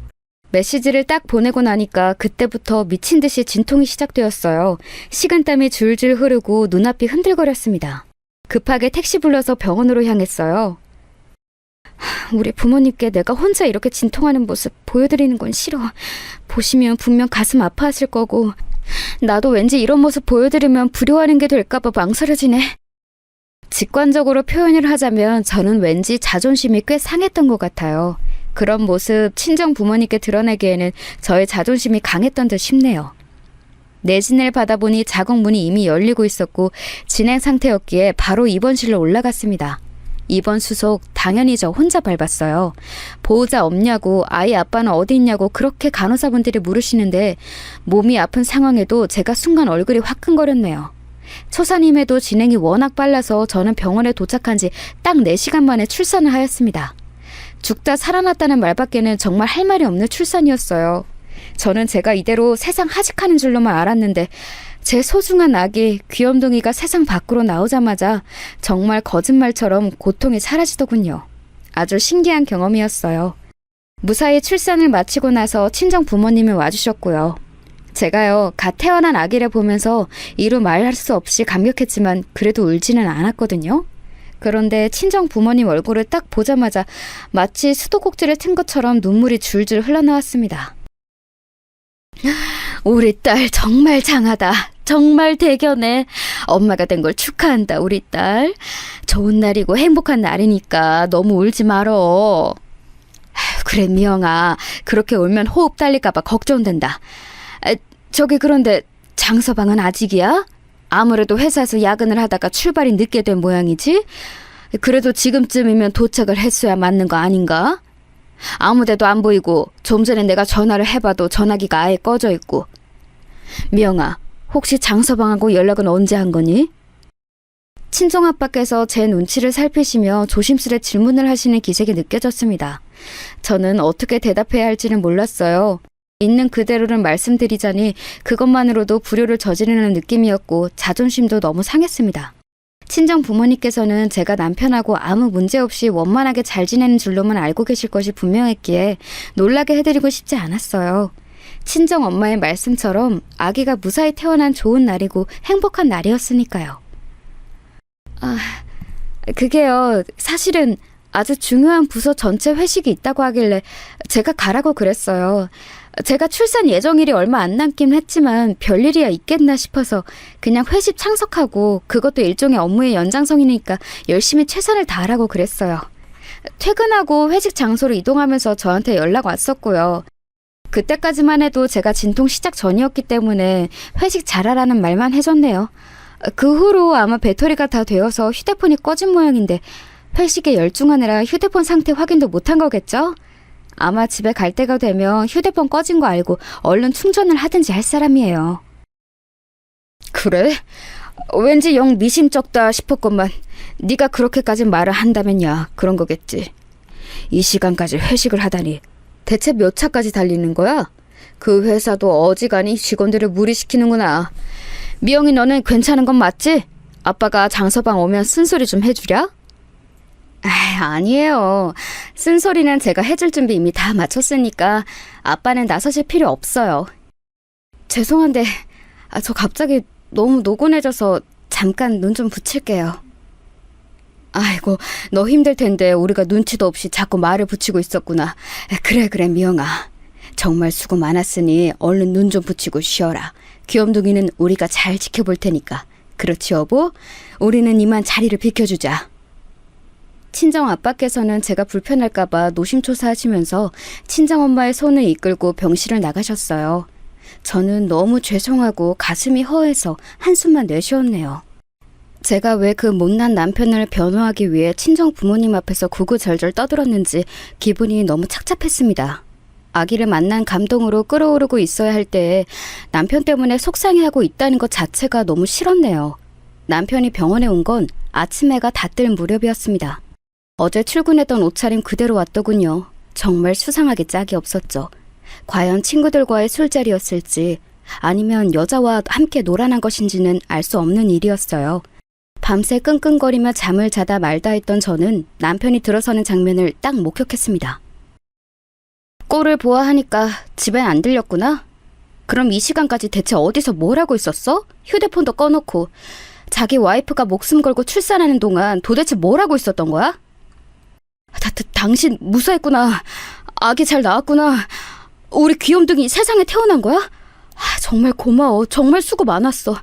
메시지를 딱 보내고 나니까 그때부터 미친 듯이 진통이 시작되었어요. 식은땀이 줄줄 흐르고 눈앞이 흔들거렸습니다. 급하게 택시 불러서 병원으로 향했어요. 우리 부모님께 내가 혼자 이렇게 진통하는 모습 보여드리는 건 싫어. 보시면 분명 가슴 아파하실 거고 나도 왠지 이런 모습 보여드리면 불효하는 게 될까봐 망설여지네. 직관적으로 표현을 하자면 저는 왠지 자존심이 꽤 상했던 것 같아요. 그런 모습 친정 부모님께 드러내기에는 저의 자존심이 강했던 듯 싶네요. 내진을 받아보니 작업문이 이미 열리고 있었고 진행 상태였기에 바로 입원실로 올라갔습니다. 입원 수속 당연히 저 혼자 밟았어요. 보호자 없냐고 아이 아빠는 어디 있냐고 그렇게 간호사분들이 물으시는데 몸이 아픈 상황에도 제가 순간 얼굴이 화끈거렸네요. 초산임에도 진행이 워낙 빨라서 저는 병원에 도착한 지 딱 4시간 만에 출산을 하였습니다. 죽다 살아났다는 말밖에는 정말 할 말이 없는 출산이었어요. 저는 제가 이대로 세상 하직하는 줄로만 알았는데 제 소중한 아기 귀염둥이가 세상 밖으로 나오자마자 정말 거짓말처럼 고통이 사라지더군요. 아주 신기한 경험이었어요. 무사히 출산을 마치고 나서 친정 부모님이 와주셨고요. 제가요, 갓 태어난 아기를 보면서 이루 말할 수 없이 감격했지만 그래도 울지는 않았거든요. 그런데 친정 부모님 얼굴을 딱 보자마자 마치 수도꼭지를 튼 것처럼 눈물이 줄줄 흘러나왔습니다. 우리 딸 정말 장하다. 정말 대견해. 엄마가 된 걸 축하한다, 우리 딸. 좋은 날이고 행복한 날이니까 너무 울지 말어. 그래, 미영아. 그렇게 울면 호흡 딸릴까봐 걱정된다. 저기 그런데 장서방은 아직이야? 아무래도 회사에서 야근을 하다가 출발이 늦게 된 모양이지? 그래도 지금쯤이면 도착을 했어야 맞는 거 아닌가? 아무데도 안 보이고 좀 전에 내가 전화를 해봐도 전화기가 아예 꺼져 있고. 미영아, 혹시 장서방하고 연락은 언제 한 거니? 친정아빠께서 제 눈치를 살피시며 조심스레 질문을 하시는 기색이 느껴졌습니다. 저는 어떻게 대답해야 할지는 몰랐어요. 있는 그대로를 말씀드리자니 그것만으로도 불효를 저지르는 느낌이었고 자존심도 너무 상했습니다. 친정 부모님께서는 제가 남편하고 아무 문제 없이 원만하게 잘 지내는 줄로만 알고 계실 것이 분명했기에 놀라게 해드리고 싶지 않았어요. 친정 엄마의 말씀처럼 아기가 무사히 태어난 좋은 날이고 행복한 날이었으니까요. 그게요, 사실은 아주 중요한 부서 전체 회식이 있다고 하길래 제가 가라고 그랬어요. 제가 출산 예정일이 얼마 안 남긴 했지만 별일이야 있겠나 싶어서 그냥 회식 참석하고 그것도 일종의 업무의 연장선이니까 열심히 최선을 다하라고 그랬어요. 퇴근하고 회식 장소로 이동하면서 저한테 연락 왔었고요. 그때까지만 해도 제가 진통 시작 전이었기 때문에 회식 잘하라는 말만 해줬네요. 그 후로 아마 배터리가 다 되어서 휴대폰이 꺼진 모양인데 회식에 열중하느라 휴대폰 상태 확인도 못한 거겠죠? 아마 집에 갈 때가 되면 휴대폰 꺼진 거 알고 얼른 충전을 하든지 할 사람이에요. 그래? 왠지 영 미심쩍다 싶었건만 네가 그렇게까지 말을 한다면야 그런 거겠지. 이 시간까지 회식을 하다니 대체 몇 차까지 달리는 거야? 그 회사도 어지간히 직원들을 무리시키는구나. 미영이 너는 괜찮은 건 맞지? 아빠가 장서방 오면 쓴소리 좀 해주랴? 아니에요. 쓴소리는 제가 해줄 준비 이미 다 마쳤으니까 아빠는 나서실 필요 없어요. 죄송한데 저 갑자기 너무 노곤해져서 잠깐 눈 좀 붙일게요. 아이고, 너 힘들 텐데 우리가 눈치도 없이 자꾸 말을 붙이고 있었구나. 그래 미영아. 정말 수고 많았으니 얼른 눈 좀 붙이고 쉬어라. 귀염둥이는 우리가 잘 지켜볼 테니까. 그렇지 여보? 우리는 이만 자리를 비켜주자. 친정 아빠께서는 제가 불편할까봐 노심초사하시면서 친정 엄마의 손을 이끌고 병실을 나가셨어요. 저는 너무 죄송하고 가슴이 허해서 한숨만 내쉬었네요. 제가 왜 그 못난 남편을 변호하기 위해 친정 부모님 앞에서 구구절절 떠들었는지 기분이 너무 착잡했습니다. 아기를 만난 감동으로 끓어오르고 있어야 할 때에 남편 때문에 속상해하고 있다는 것 자체가 너무 싫었네요. 남편이 병원에 온 건 아침 해가 다 뜰 무렵이었습니다. 어제 출근했던 옷차림 그대로 왔더군요. 정말 수상하게 짝이 없었죠. 과연 친구들과의 술자리였을지 아니면 여자와 함께 놀아난 것인지는 알 수 없는 일이었어요. 밤새 끙끙거리며 잠을 자다 말다 했던 저는 남편이 들어서는 장면을 딱 목격했습니다. 꼴을 보아하니까 집엔 안 들렸구나? 그럼 이 시간까지 대체 어디서 뭘 하고 있었어? 휴대폰도 꺼놓고 자기 와이프가 목숨 걸고 출산하는 동안 도대체 뭘 하고 있었던 거야? 당신 무사했구나. 아기 잘 나왔구나. 우리 귀염둥이 세상에 태어난 거야? 정말 고마워. 정말 수고 많았어.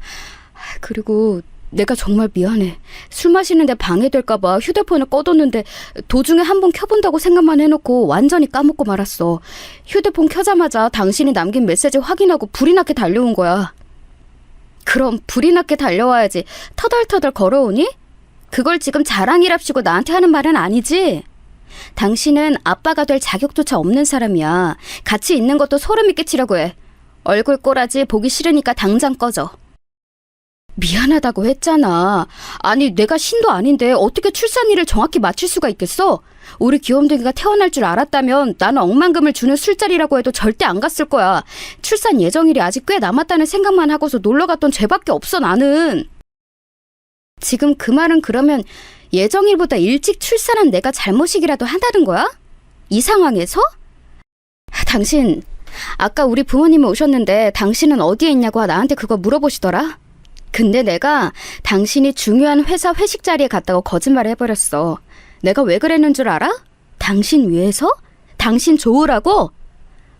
그리고 내가 정말 미안해. 술 마시는데 방해될까봐 휴대폰을 꺼뒀는데 도중에 한번 켜본다고 생각만 해놓고 완전히 까먹고 말았어. 휴대폰 켜자마자 당신이 남긴 메시지 확인하고 불이 나게 달려온 거야. 그럼 불이 나게 달려와야지 터덜터덜 걸어오니? 그걸 지금 자랑이랍시고 나한테 하는 말은 아니지? 당신은 아빠가 될 자격조차 없는 사람이야. 같이 있는 것도 소름이 끼치려고 해. 얼굴 꼬라지 보기 싫으니까 당장 꺼져. 미안하다고 했잖아. 아니 내가 신도 아닌데 어떻게 출산일을 정확히 맞출 수가 있겠어? 우리 귀염둥이가 태어날 줄 알았다면 나는 억만금을 주는 술자리라고 해도 절대 안 갔을 거야. 출산 예정일이 아직 꽤 남았다는 생각만 하고서 놀러갔던 죄밖에 없어 나는. 지금 그 말은 그러면 예정일보다 일찍 출산한 내가 잘못이기라도 한다는 거야? 이 상황에서? 당신 아까 우리 부모님이 오셨는데 당신은 어디에 있냐고 나한테 그거 물어보시더라. 근데 내가 당신이 중요한 회사 회식 자리에 갔다고 거짓말을 해버렸어. 내가 왜 그랬는 줄 알아? 당신 위해서? 당신 좋으라고?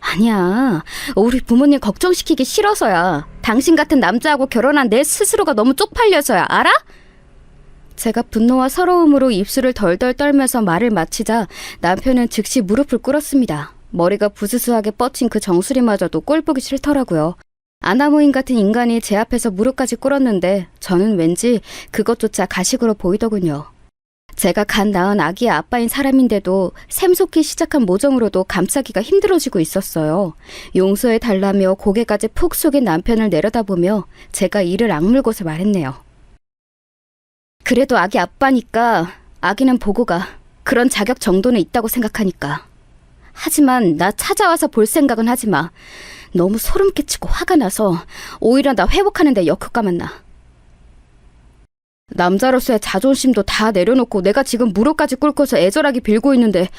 아니야. 우리 부모님 걱정시키기 싫어서야. 당신 같은 남자하고 결혼한 내 스스로가 너무 쪽팔려서야. 알아? 제가 분노와 서러움으로 입술을 덜덜 떨면서 말을 마치자 남편은 즉시 무릎을 꿇었습니다. 머리가 부스스하게 뻗친 그 정수리마저도 꼴 보기 싫더라고요. 아나무인 같은 인간이 제 앞에서 무릎까지 꿇었는데 저는 왠지 그것조차 가식으로 보이더군요. 제가 갓 낳은 아기의 아빠인 사람인데도 샘솟기 시작한 모정으로도 감싸기가 힘들어지고 있었어요. 용서해달라며 고개까지 푹 숙인 남편을 내려다보며 제가 이를 악물고서 말했네요. 그래도 아기 아빠니까 아기는 보고 가. 그런 자격 정도는 있다고 생각하니까. 하지만 나 찾아와서 볼 생각은 하지 마. 너무 소름 끼치고 화가 나서 오히려 나 회복하는 데 역효과만 나. 남자로서의 자존심도 다 내려놓고 내가 지금 무릎까지 꿇고서 애절하게 빌고 있는데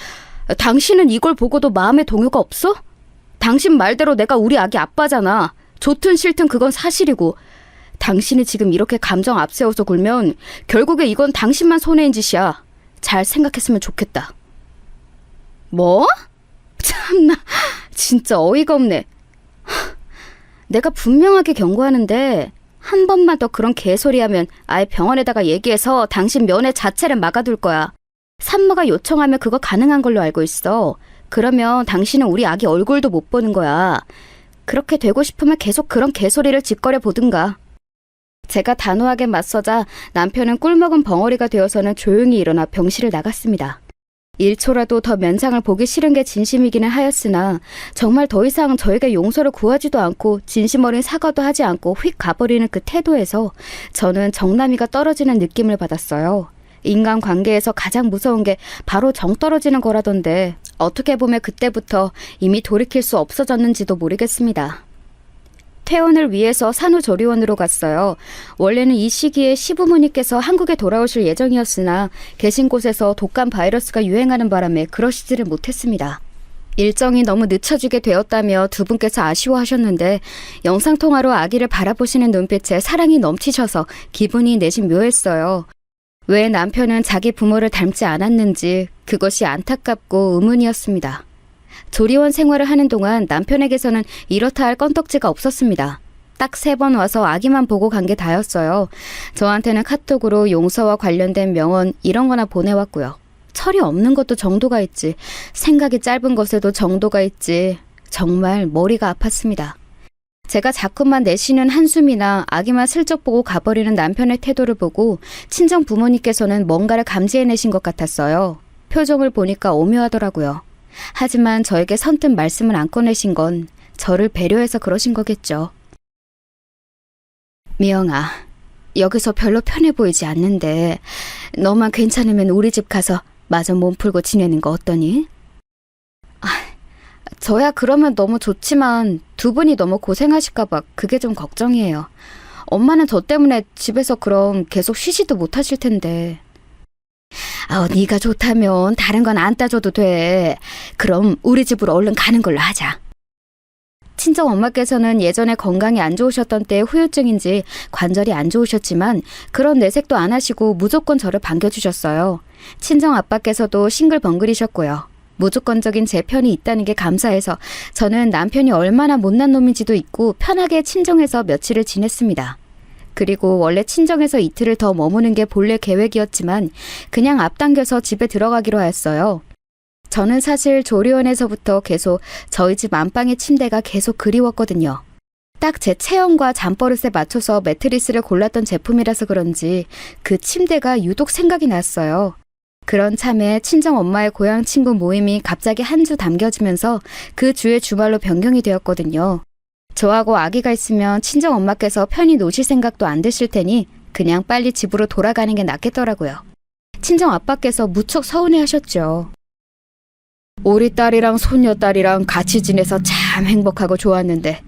당신은 이걸 보고도 마음의 동요가 없어? 당신 말대로 내가 우리 아기 아빠잖아. 좋든 싫든 그건 사실이고 당신이 지금 이렇게 감정 앞세워서 굴면 결국에 이건 당신만 손해인 짓이야. 잘 생각했으면 좋겠다. 뭐? 참나 진짜 어이가 없네. 내가 분명하게 경고하는데 한 번만 더 그런 개소리하면 아예 병원에다가 얘기해서 당신 면회 자체를 막아둘 거야. 산모가 요청하면 그거 가능한 걸로 알고 있어. 그러면 당신은 우리 아기 얼굴도 못 보는 거야. 그렇게 되고 싶으면 계속 그런 개소리를 짓거려 보든가. 제가 단호하게 맞서자 남편은 꿀먹은 벙어리가 되어서는 조용히 일어나 병실을 나갔습니다. 1초라도 더 면상을 보기 싫은 게 진심이기는 하였으나 정말 더 이상 저에게 용서를 구하지도 않고 진심 어린 사과도 하지 않고 휙 가버리는 그 태도에서 저는 정남이가 떨어지는 느낌을 받았어요. 인간관계에서 가장 무서운 게 바로 정 떨어지는 거라던데 어떻게 보면 그때부터 이미 돌이킬 수 없어졌는지도 모르겠습니다. 퇴원을 위해서 산후조리원으로 갔어요. 원래는 이 시기에 시부모님께서 한국에 돌아오실 예정이었으나 계신 곳에서 독감 바이러스가 유행하는 바람에 그러시지를 못했습니다. 일정이 너무 늦춰지게 되었다며 두 분께서 아쉬워하셨는데 영상통화로 아기를 바라보시는 눈빛에 사랑이 넘치셔서 기분이 내심 묘했어요. 왜 남편은 자기 부모를 닮지 않았는지 그것이 안타깝고 의문이었습니다. 조리원 생활을 하는 동안 남편에게서는 이렇다 할 건덕지가 없었습니다. 딱 3번 와서 아기만 보고 간 게 다였어요. 저한테는 카톡으로 용서와 관련된 명언 이런 거나 보내왔고요. 철이 없는 것도 정도가 있지. 생각이 짧은 것에도 정도가 있지. 정말 머리가 아팠습니다. 제가 자꾸만 내쉬는 한숨이나 아기만 슬쩍 보고 가버리는 남편의 태도를 보고 친정 부모님께서는 뭔가를 감지해내신 것 같았어요. 표정을 보니까 오묘하더라고요. 하지만 저에게 선뜻 말씀을 안 꺼내신 건 저를 배려해서 그러신 거겠죠. 미영아, 여기서 별로 편해 보이지 않는데 너만 괜찮으면 우리 집 가서 마저 몸 풀고 지내는 거 어떠니? 저야 그러면 너무 좋지만 두 분이 너무 고생하실까봐 그게 좀 걱정이에요. 엄마는 저 때문에 집에서 그럼 계속 쉬지도 못하실 텐데. 네가 좋다면 다른 건 안 따져도 돼. 그럼 우리 집으로 얼른 가는 걸로 하자. 친정 엄마께서는 예전에 건강이 안 좋으셨던 때의 후유증인지 관절이 안 좋으셨지만 그런 내색도 안 하시고 무조건 저를 반겨주셨어요. 친정 아빠께서도 싱글벙글이셨고요. 무조건적인 제 편이 있다는 게 감사해서 저는 남편이 얼마나 못난 놈인지도 잊고 편하게 친정에서 며칠을 지냈습니다. 그리고 원래 친정에서 이틀을 더 머무는 게 본래 계획이었지만 그냥 앞당겨서 집에 들어가기로 하였어요. 저는 사실 조리원에서부터 계속 저희 집 안방의 침대가 계속 그리웠거든요. 딱 제 체형과 잠버릇에 맞춰서 매트리스를 골랐던 제품이라서 그런지 그 침대가 유독 생각이 났어요. 그런 참에 친정 엄마의 고향 친구 모임이 갑자기 한 주 당겨지면서 그 주의 주말로 변경이 되었거든요. 저하고 아기가 있으면 친정 엄마께서 편히 노실 생각도 안 드실 테니 그냥 빨리 집으로 돌아가는 게 낫겠더라고요. 친정 아빠께서 무척 서운해 하셨죠. 우리 딸이랑 손녀딸이랑 같이 지내서 참 행복하고 좋았는데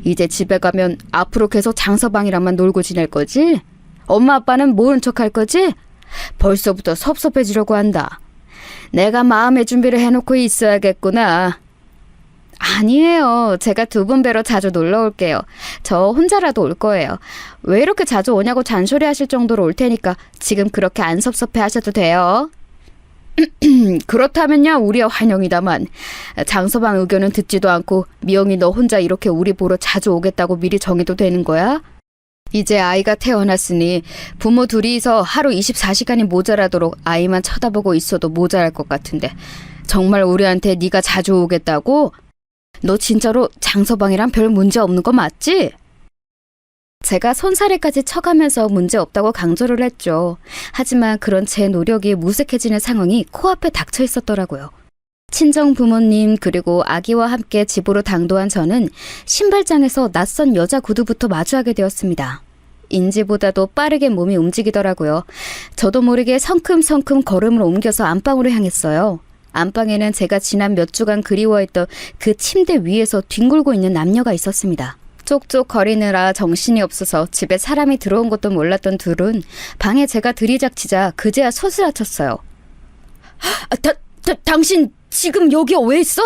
이제 집에 가면 앞으로 계속 장서방이랑만 놀고 지낼 거지? 엄마 아빠는 모른 척 할 거지? 벌써부터 섭섭해지려고 한다. 내가 마음의 준비를 해놓고 있어야겠구나. 아니에요. 제가 두 분 뵈러 자주 놀러 올게요. 저 혼자라도 올 거예요. 왜 이렇게 자주 오냐고 잔소리 하실 정도로 올 테니까 지금 그렇게 안 섭섭해 하셔도 돼요. 그렇다면야 우리야 환영이다만 장서방 의견은 듣지도 않고 미영이 너 혼자 이렇게 우리 보러 자주 오겠다고 미리 정해도 되는 거야? 이제 아이가 태어났으니 부모 둘이서 하루 24시간이 모자라도록 아이만 쳐다보고 있어도 모자랄 것 같은데 정말 우리한테 네가 자주 오겠다고? 너 진짜로 장서방이랑 별 문제 없는 거 맞지? 제가 손사래까지 쳐가면서 문제 없다고 강조를 했죠. 하지만 그런 제 노력이 무색해지는 상황이 코앞에 닥쳐 있었더라고요. 친정 부모님 그리고 아기와 함께 집으로 당도한 저는 신발장에서 낯선 여자 구두부터 마주하게 되었습니다. 인지보다도 빠르게 몸이 움직이더라고요. 저도 모르게 성큼성큼 걸음을 옮겨서 안방으로 향했어요. 안방에는 제가 지난 몇 주간 그리워했던 그 침대 위에서 뒹굴고 있는 남녀가 있었습니다. 쪽쪽 거리느라 정신이 없어서 집에 사람이 들어온 것도 몰랐던 둘은 방에 제가 들이닥치자 그제야 소스라쳤어요. 당신 지금 여기 왜 있어?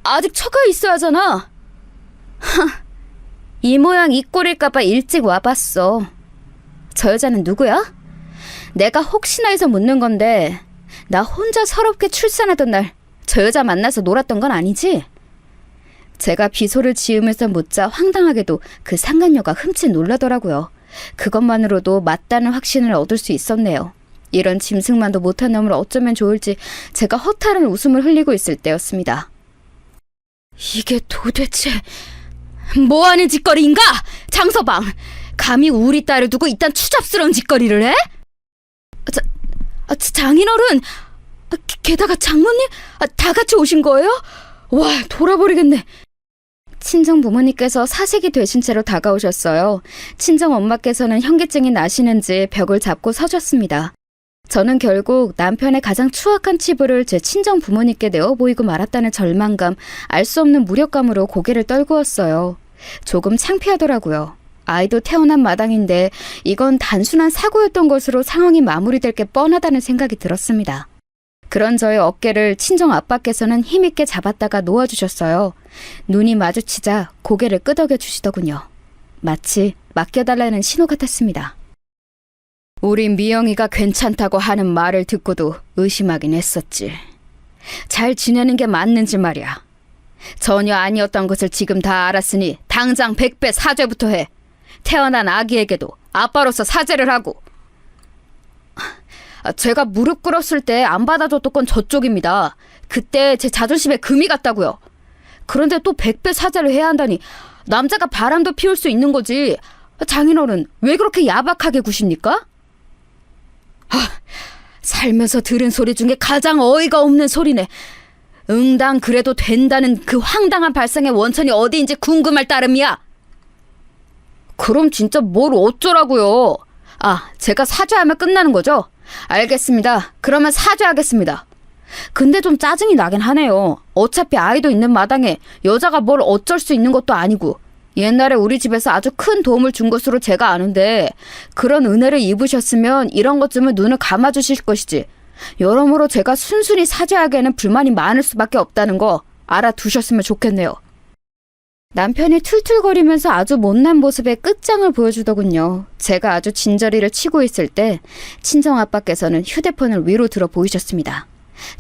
아직 처가 있어야 하잖아. 이 모양 이 꼴일까봐 일찍 와봤어. 저 여자는 누구야? 내가 혹시나 해서 묻는 건데 나 혼자 서럽게 출산하던 날 저 여자 만나서 놀았던 건 아니지? 제가 비소를 지으면서 묻자 황당하게도 그 상간녀가 흠칫 놀라더라고요. 그것만으로도 맞다는 확신을 얻을 수 있었네요. 이런 짐승만도 못한 놈을 어쩌면 좋을지 제가 허탈한 웃음을 흘리고 있을 때였습니다. 이게 도대체 뭐하는 짓거리인가? 장서방, 감히 우리 딸을 두고 이딴 추잡스러운 짓거리를 해? 장인어른, 게다가 장모님, 다 같이 오신 거예요? 와, 돌아버리겠네. 친정 부모님께서 사색이 되신 채로 다가오셨어요. 친정 엄마께서는 현기증이 나시는지 벽을 잡고 서셨습니다. 저는 결국 남편의 가장 추악한 치부를 제 친정 부모님께 내어 보이고 말았다는 절망감, 알 수 없는 무력감으로 고개를 떨구었어요. 조금 창피하더라고요. 아이도 태어난 마당인데 이건 단순한 사고였던 것으로 상황이 마무리될 게 뻔하다는 생각이 들었습니다. 그런 저의 어깨를 친정 아빠께서는 힘있게 잡았다가 놓아주셨어요. 눈이 마주치자 고개를 끄덕여 주시더군요. 마치 맡겨달라는 신호 같았습니다. 우리 미영이가 괜찮다고 하는 말을 듣고도 의심하긴 했었지. 잘 지내는 게 맞는지 말이야. 전혀 아니었던 것을 지금 다 알았으니 당장 100배 사죄부터 해. 태어난 아기에게도 아빠로서 사죄를 하고. 제가 무릎 꿇었을 때 안 받아줬던 건 저쪽입니다. 그때 제 자존심에 금이 갔다고요. 그런데 또 100배 사죄를 해야 한다니 남자가 바람도 피울 수 있는 거지. 장인어른 왜 그렇게 야박하게 구십니까? 살면서 들은 소리 중에 가장 어이가 없는 소리네. 응당 그래도 된다는 그 황당한 발상의 원천이 어디인지 궁금할 따름이야. 그럼 진짜 뭘 어쩌라고요? 제가 사죄하면 끝나는 거죠? 알겠습니다. 그러면 사죄하겠습니다. 근데 좀 짜증이 나긴 하네요. 어차피 아이도 있는 마당에 여자가 뭘 어쩔 수 있는 것도 아니고 옛날에 우리 집에서 아주 큰 도움을 준 것으로 제가 아는데 그런 은혜를 입으셨으면 이런 것쯤은 눈을 감아주실 것이지. 여러모로 제가 순순히 사죄하기에는 불만이 많을 수밖에 없다는 거 알아두셨으면 좋겠네요. 남편이 툴툴거리면서 아주 못난 모습의 끝장을 보여주더군요. 제가 아주 진저리를 치고 있을 때 친정아빠께서는 휴대폰을 위로 들어 보이셨습니다.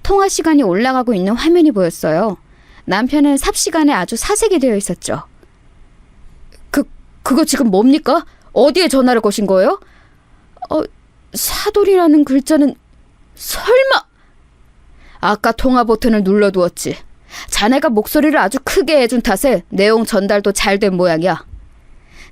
통화 시간이 올라가고 있는 화면이 보였어요. 남편은 삽시간에 아주 사색이 되어 있었죠. 그거 지금 뭡니까? 어디에 전화를 거신 거예요? 사돌이라는 글자는 설마... 아까 통화 버튼을 눌러두었지. 자네가 목소리를 아주 크게 해준 탓에 내용 전달도 잘 된 모양이야.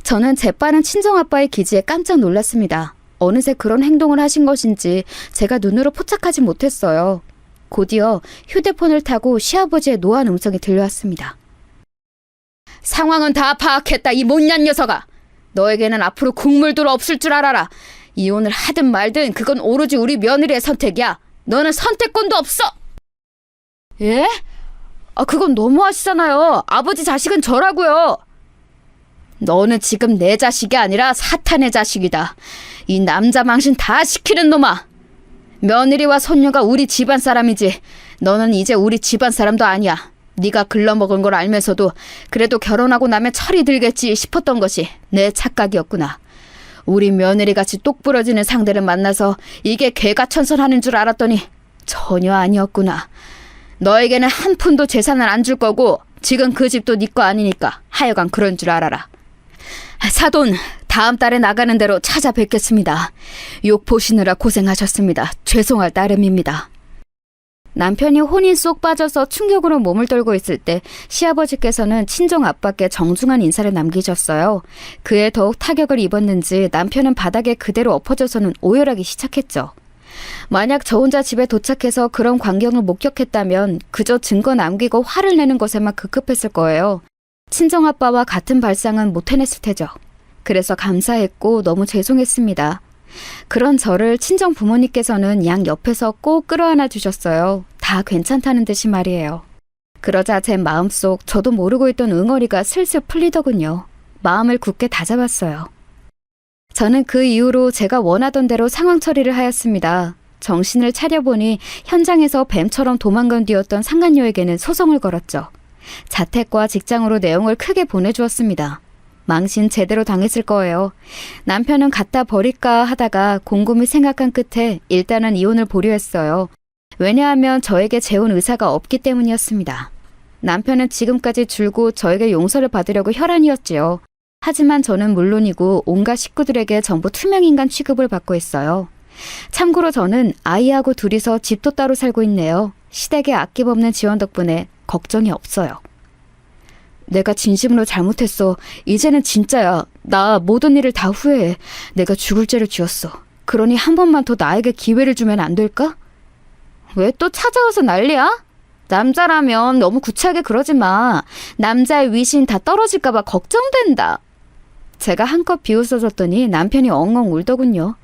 저는 재빠른 친정아빠의 기지에 깜짝 놀랐습니다. 어느새 그런 행동을 하신 것인지 제가 눈으로 포착하지 못했어요. 곧이어 휴대폰을 타고 시아버지의 노한 음성이 들려왔습니다. 상황은 다 파악했다, 이 못난 녀석아. 너에게는 앞으로 국물도 없을 줄 알아라. 이혼을 하든 말든 그건 오로지 우리 며느리의 선택이야. 너는 선택권도 없어. 예? 그건 너무하시잖아요. 아버지 자식은 저라고요. 너는 지금 내 자식이 아니라 사탄의 자식이다. 이 남자 망신 다 시키는 놈아. 며느리와 손녀가 우리 집안 사람이지. 너는 이제 우리 집안 사람도 아니야. 네가 글러먹은 걸 알면서도 그래도 결혼하고 나면 철이 들겠지 싶었던 것이 내 착각이었구나. 우리 며느리같이 똑부러지는 상대를 만나서 이게 개가천선하는 줄 알았더니 전혀 아니었구나. 너에게는 한 푼도 재산을 안 줄 거고 지금 그 집도 네 거 아니니까 하여간 그런 줄 알아라. 사돈, 다음 달에 나가는 대로 찾아뵙겠습니다. 욕 보시느라 고생하셨습니다. 죄송할 따름입니다. 남편이 혼인 쏙 빠져서 충격으로 몸을 떨고 있을 때 시아버지께서는 친정아빠께 정중한 인사를 남기셨어요. 그에 더욱 타격을 입었는지 남편은 바닥에 그대로 엎어져서는 오열하기 시작했죠. 만약 저 혼자 집에 도착해서 그런 광경을 목격했다면 그저 증거 남기고 화를 내는 것에만 급급했을 거예요. 친정아빠와 같은 발상은 못 해냈을 테죠. 그래서 감사했고 너무 죄송했습니다. 그런 저를 친정 부모님께서는 양 옆에서 꼭 끌어안아 주셨어요. 다 괜찮다는 듯이 말이에요. 그러자 제 마음속 저도 모르고 있던 응어리가 슬슬 풀리더군요. 마음을 굳게 다잡았어요. 저는 그 이후로 제가 원하던 대로 상황 처리를 하였습니다. 정신을 차려보니 현장에서 뱀처럼 도망간 뒤였던 상간녀에게는 소송을 걸었죠. 자택과 직장으로 내용을 크게 보내주었습니다. 망신 제대로 당했을 거예요. 남편은 갖다 버릴까 하다가 곰곰이 생각한 끝에 일단은 이혼을 보류했어요. 왜냐하면 저에게 재혼 의사가 없기 때문이었습니다. 남편은 지금까지 줄곧 저에게 용서를 받으려고 혈안이었지요. 하지만 저는 물론이고 온갖 식구들에게 전부 투명인간 취급을 받고 있어요. 참고로 저는 아이하고 둘이서 집도 따로 살고 있네요. 시댁의 아낌없는 지원 덕분에 걱정이 없어요. 내가 진심으로 잘못했어. 이제는 진짜야. 나 모든 일을 다 후회해. 내가 죽을 죄를 지었어. 그러니 한 번만 더 나에게 기회를 주면 안 될까? 왜 또 찾아와서 난리야? 남자라면 너무 구차하게 그러지 마. 남자의 위신 다 떨어질까 봐 걱정된다. 제가 한껏 비웃어줬더니 남편이 엉엉 울더군요.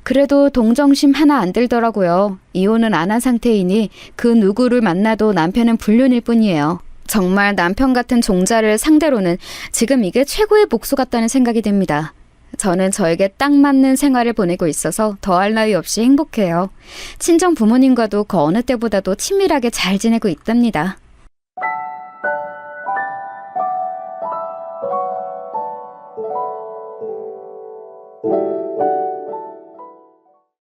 그래도 동정심 하나 안 들더라고요. 이혼은 안 한 상태이니 그 누구를 만나도 남편은 불륜일 뿐이에요. 정말 남편 같은 종자를 상대로는 지금 이게 최고의 복수 같다는 생각이 듭니다. 저는 저에게 딱 맞는 생활을 보내고 있어서 더할 나위 없이 행복해요. 친정 부모님과도 그 어느 때보다도 친밀하게 잘 지내고 있답니다.